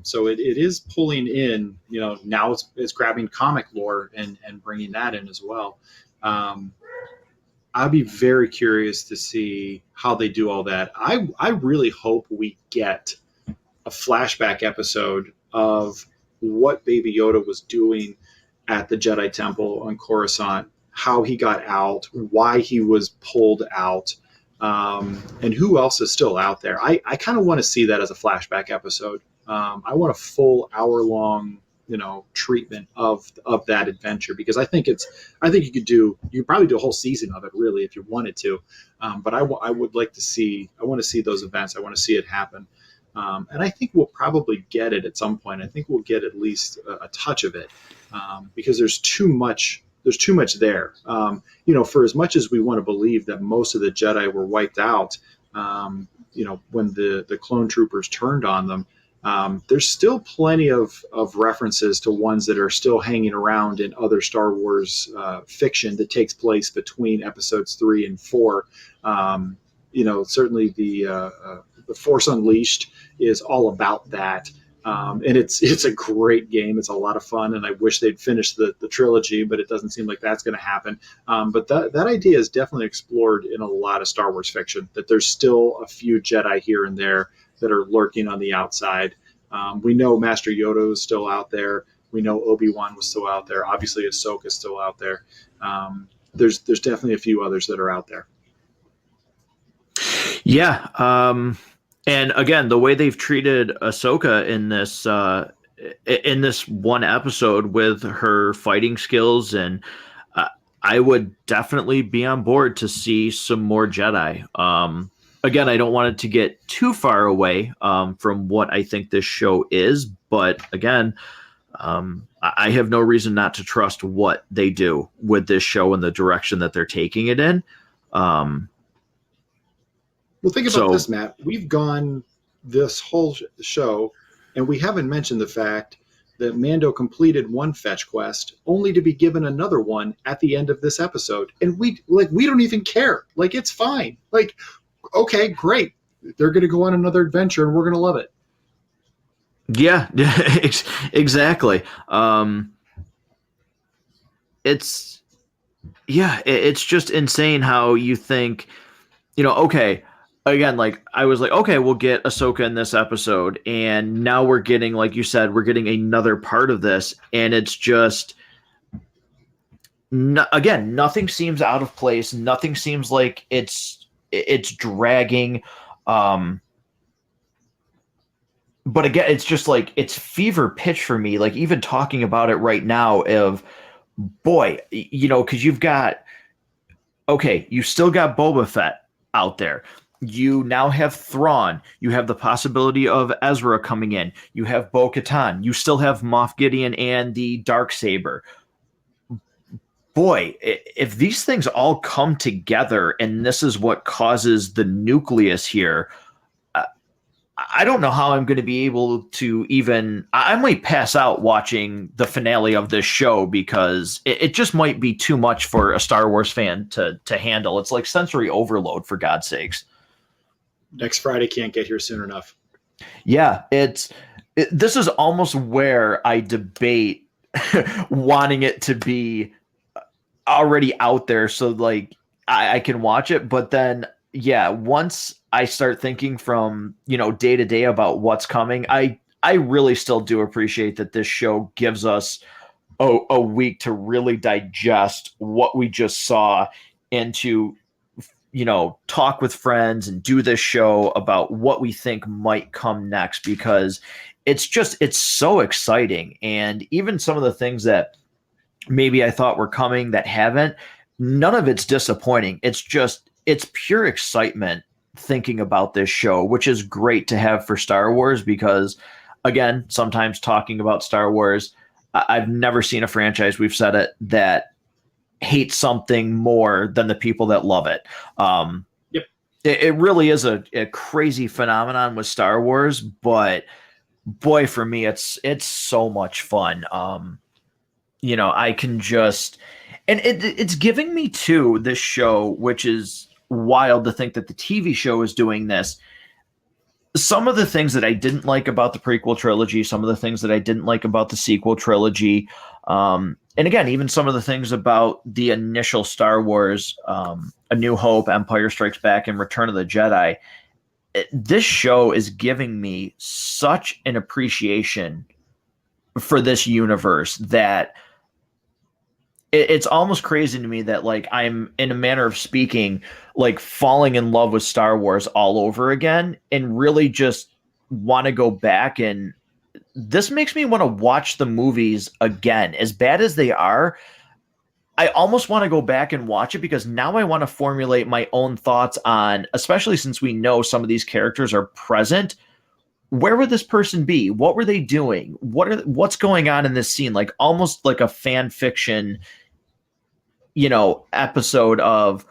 So it is pulling in, now it's grabbing comic lore and bringing that in as well. I'd be very curious to see how they do all that. I really hope we get a flashback episode of what Baby Yoda was doing at the Jedi Temple on Coruscant, how he got out, why he was pulled out, and who else is still out there. I kind of want to see that as a flashback episode. I want a full hour-long, treatment of that adventure, because I think you could probably do a whole season of it, really, if you wanted to. But I want to see those events. I want to see it happen. And I think we'll probably get it at some point. I think we'll get at least a touch of it, because there's too much there. For as much as we want to believe that most of the Jedi were wiped out, when the clone troopers turned on them, there's still plenty of references to ones that are still hanging around in other Star Wars fiction that takes place between episodes 3 and 4. Certainly the Force Unleashed is all about that. And it's a great game. It's a lot of fun, and I wish they'd finished the trilogy, but it doesn't seem like that's going to happen. But that idea is definitely explored in a lot of Star Wars fiction, that there's still a few Jedi here and there that are lurking on the outside. We know Master Yoda is still out there. We know Obi-Wan was still out there. Obviously, Ahsoka's still out there. There's definitely a few others that are out there. Yeah. And again, the way they've treated Ahsoka in this one episode with her fighting skills, and uh, I would definitely be on board to see some more Jedi. Again, I don't want it to get too far away from what I think this show is, but again, I have no reason not to trust what they do with this show and the direction that they're taking it in. Um, Well, think about so this, Matt. We've gone this whole show, and we haven't mentioned the fact that Mando completed one fetch quest, only to be given another one at the end of this episode, and we don't even care. Like, it's fine. Like, okay, great. They're going to go on another adventure, and we're going to love it. yeah, exactly. It's it's just insane how you think, okay, again, like I was like, okay, we'll get Ahsoka in this episode, and now we're getting, like you said, we're getting another part of this, and it's just, again, nothing seems out of place. Nothing seems like it's dragging. Um, but again, it's just like it's fever pitch for me. Like even talking about it right now, of boy, because you've got, okay, you still got Boba Fett out there. You now have Thrawn. You have the possibility of Ezra coming in. You have Bo-Katan. You still have Moff Gideon and the Darksaber. Boy, if these things all come together and this is what causes the nucleus here, I don't know how I'm going to be able to even. I might pass out watching the finale of this show because it just might be too much for a Star Wars fan to handle. It's like sensory overload, for God's sakes. Next Friday can't get here soon enough. Yeah, this is almost where I debate wanting it to be already out there so like I can watch it, but then yeah, once I start thinking from day to day about what's coming, I really still do appreciate that this show gives us a week to really digest what we just saw and to talk with friends and do this show about what we think might come next, because it's so exciting. And even some of the things that maybe I thought were coming that haven't, none of it's disappointing. It's pure excitement thinking about this show, which is great to have for Star Wars, because again, sometimes talking about Star Wars, I've never seen a franchise, we've said it, that hates something more than the people that love it. Yep. It really is a crazy phenomenon with Star Wars, but boy, for me, it's so much fun. I can just, and it's giving me too, this show, which is wild to think that the TV show is doing this. Some of the things that I didn't like about the prequel trilogy, some of the things that I didn't like about the sequel trilogy, and again, even some of the things about the initial Star Wars, A New Hope, Empire Strikes Back, and Return of the Jedi, this show is giving me such an appreciation for this universe that it's almost crazy to me that like I'm, in a manner of speaking, like falling in love with Star Wars all over again, and really just want to go back. And this makes me want to watch the movies again, as bad as they are. I almost want to go back and watch it because now I want to formulate my own thoughts on, especially since we know some of these characters are present. Where would this person be? What were they doing? What's going on in this scene? Like almost like a fan fiction, episode of,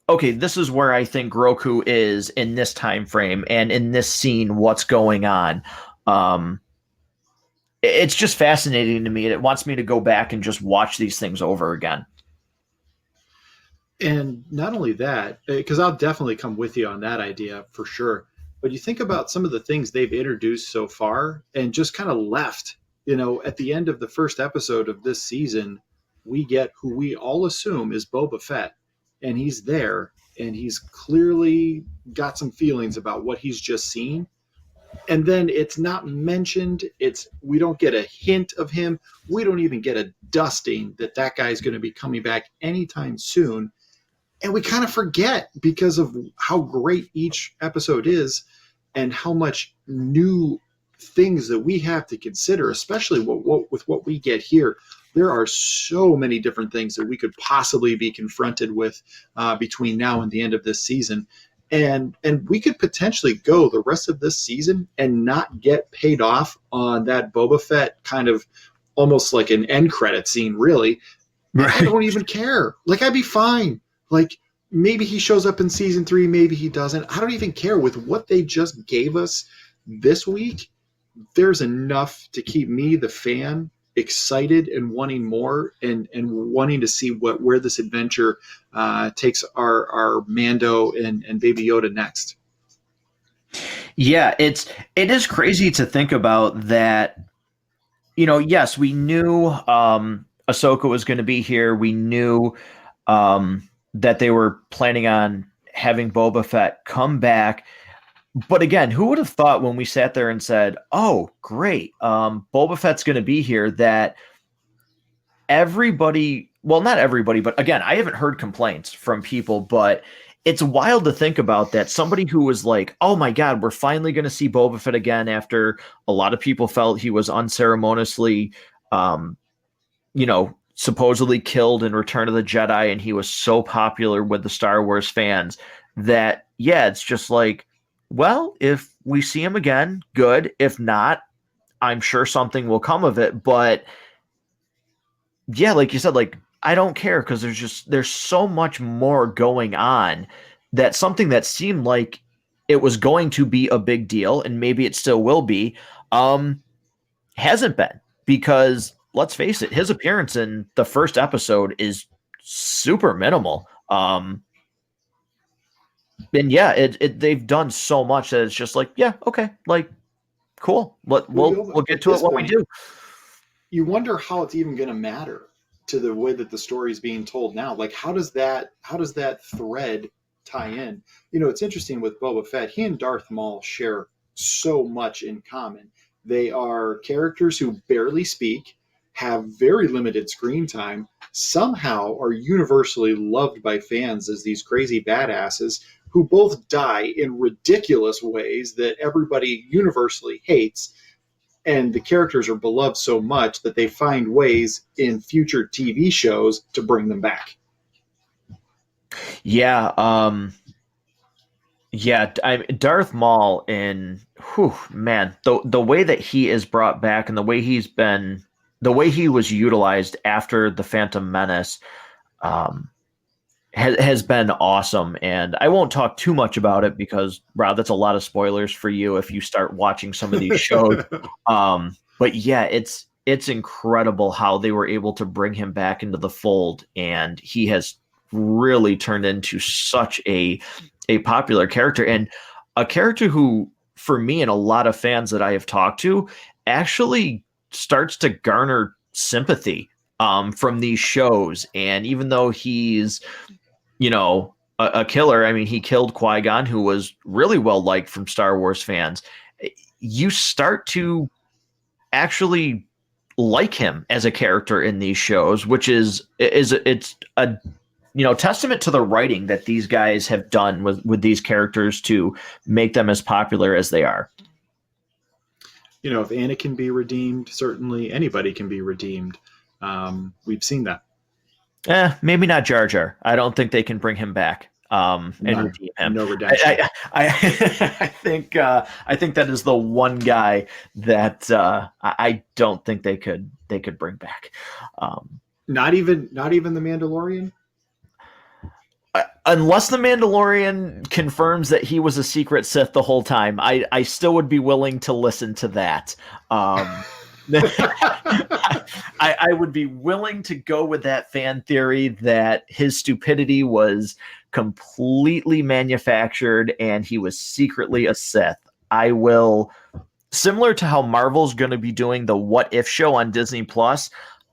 okay, this is where I think Grogu is in this time frame and in this scene, what's going on. It's just fascinating to me, and it wants me to go back and just watch these things over again. And not only that, because I'll definitely come with you on that idea for sure. But you think about some of the things they've introduced so far and just kind of left. At the end of the first episode of this season, we get who we all assume is Boba Fett. And he's there, and he's clearly got some feelings about what he's just seen. and then it's not mentioned. We don't get a hint of him. We don't even get a dusting that guy's going to be coming back anytime soon. And we kind of forget because of how great each episode is and how much new things that we have to consider, especially with what we get here. There are so many different things that we could possibly be confronted with between now and the end of this season. And we could potentially go the rest of this season and not get paid off on that Boba Fett kind of almost like an end credit scene, really. Right. I don't even care. Like, I'd be fine. Like, maybe he shows up in season 3, maybe he doesn't. I don't even care. With what they just gave us this week, there's enough to keep me, the fan, excited and wanting more and wanting to see where this adventure takes our Mando and Baby Yoda next. Yeah, it is crazy to think about that. You know, yes, we knew Ahsoka was going to be here. We knew that they were planning on having Boba Fett come back. But again, who would have thought when we sat there and said, oh, great, Boba Fett's going to be here, that everybody, well, not everybody, but again, I haven't heard complaints from people, but it's wild to think about that somebody who was like, oh my God, we're finally going to see Boba Fett again after a lot of people felt he was unceremoniously, supposedly killed in Return of the Jedi, and he was so popular with the Star Wars fans that, yeah, it's just like, well, if we see him again, good. If not, I'm sure something will come of it. But yeah, like you said, like, I don't care, because there's so much more going on, that something that seemed like it was going to be a big deal, and maybe it still will be, hasn't been, because let's face it, his appearance in the first episode is super minimal. And yeah, they've done so much that it's just like, yeah, okay, like, cool. We'll get to it when we do. You wonder how it's even going to matter to the way that the story is being told now. Like, how does that thread tie in? You know, it's interesting with Boba Fett. He and Darth Maul share so much in common. They are characters who barely speak, have very limited screen time, somehow are universally loved by fans as these crazy badasses who both die in ridiculous ways that everybody universally hates. And the characters are beloved so much that they find ways in future TV shows to bring them back. Yeah. Darth Maul, and man, the way that he is brought back and the way he was utilized after the Phantom Menace, has been awesome. And I won't talk too much about it because, Rob, that's a lot of spoilers for you if you start watching some of these shows. But yeah, it's incredible how they were able to bring him back into the fold, and he has really turned into such a popular character, and a character who, for me and a lot of fans that I have talked to, actually starts to garner sympathy from these shows. And even though he's, a killer, I mean, he killed Qui-Gon, who was really well liked from Star Wars fans. You start to actually like him as a character in these shows, which it's a testament to the writing that these guys have done with these characters to make them as popular as they are. If Anna can be redeemed, certainly anybody can be redeemed. We've seen that. Maybe not Jar Jar. I don't think they can bring him back and redeem him. No redemption. I think that is the one guy that I don't think they could bring back. Not even the Mandalorian. Unless the Mandalorian confirms that he was a secret Sith the whole time, I still would be willing to listen to that. I would be willing to go with that fan theory that his stupidity was completely manufactured and he was secretly a Sith. I will, similar to how Marvel's going to be doing the What If show on Disney Plus,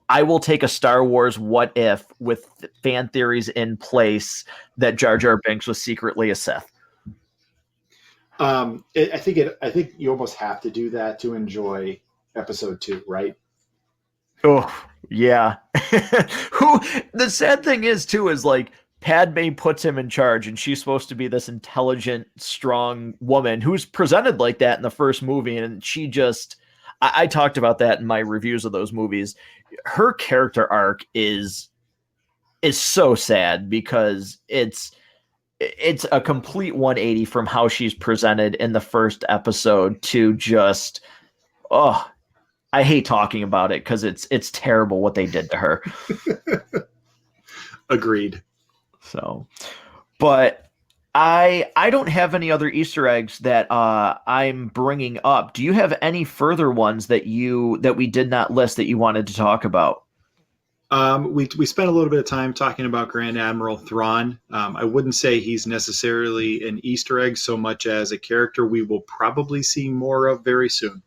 I will take a Star Wars What If with fan theories in place that Jar Jar Binks was secretly a Sith. I think you almost have to do that to enjoy episode 2, right? Oh, yeah. Who the sad thing is too is like Padme puts him in charge, and she's supposed to be this intelligent, strong woman who's presented like that in the first movie, and she just I talked about that in my reviews of those movies. Her character arc is so sad because it's a complete 180 from how she's presented in the first episode to just oh, I hate talking about it because it's terrible what they did to her. Agreed. So, but I don't have any other Easter eggs that I'm bringing up. Do you have any further ones that we did not list that you wanted to talk about? We spent a little bit of time talking about Grand Admiral Thrawn. I wouldn't say he's necessarily an Easter egg so much as a character we will probably see more of very soon.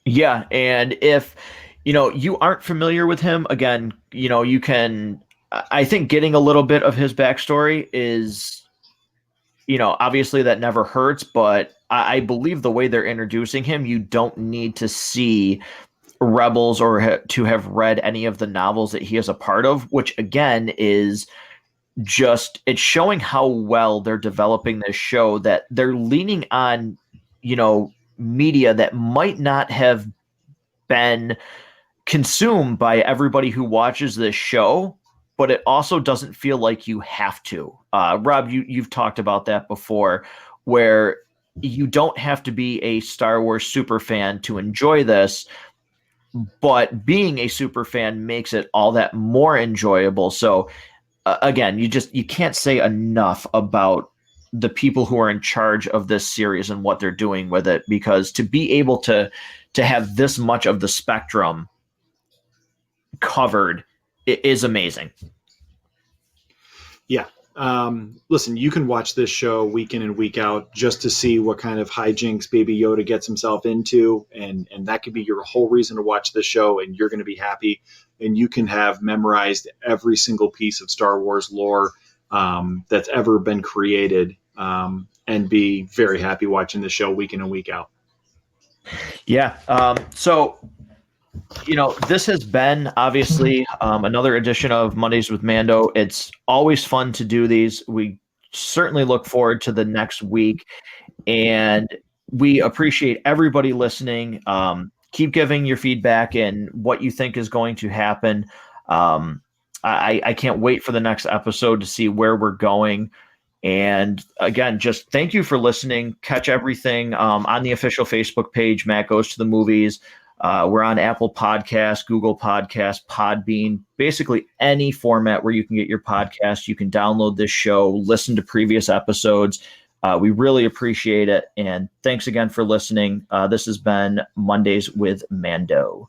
Yeah, and if you aren't familiar with him, again, you can. I think getting a little bit of his backstory is, obviously that never hurts, but I believe the way they're introducing him, you don't need to see Rebels or to have read any of the novels that he is a part of, which again is just it's showing how well they're developing this show, that they're leaning on, media that might not have been consumed by everybody who watches this show, but it also doesn't feel like you have to. Rob, you've talked about that before, where you don't have to be a Star Wars super fan to enjoy this, but being a super fan makes it all that more enjoyable. So again, you can't say enough about the people who are in charge of this series and what they're doing with it, because to be able to have this much of the spectrum covered is amazing. Yeah. Listen, you can watch this show week in and week out just to see what kind of hijinks Baby Yoda gets himself into. And that could be your whole reason to watch this show, and you're going to be happy. And you can have memorized every single piece of Star Wars lore that's ever been created, and be very happy watching the show week in and week out. Yeah. So, this has been obviously another edition of Mondays with Mando. It's always fun to do these. We certainly look forward to the next week, and we appreciate everybody listening. Keep giving your feedback and what you think is going to happen. I can't wait for the next episode to see where we're going. And again, just thank you for listening. Catch everything on the official Facebook page, Matt Goes to the Movies. We're on Apple Podcasts, Google Podcasts, Podbean, basically any format where you can get your podcast. You can download this show, listen to previous episodes. We really appreciate it. And thanks again for listening. This has been Mondays with Mando.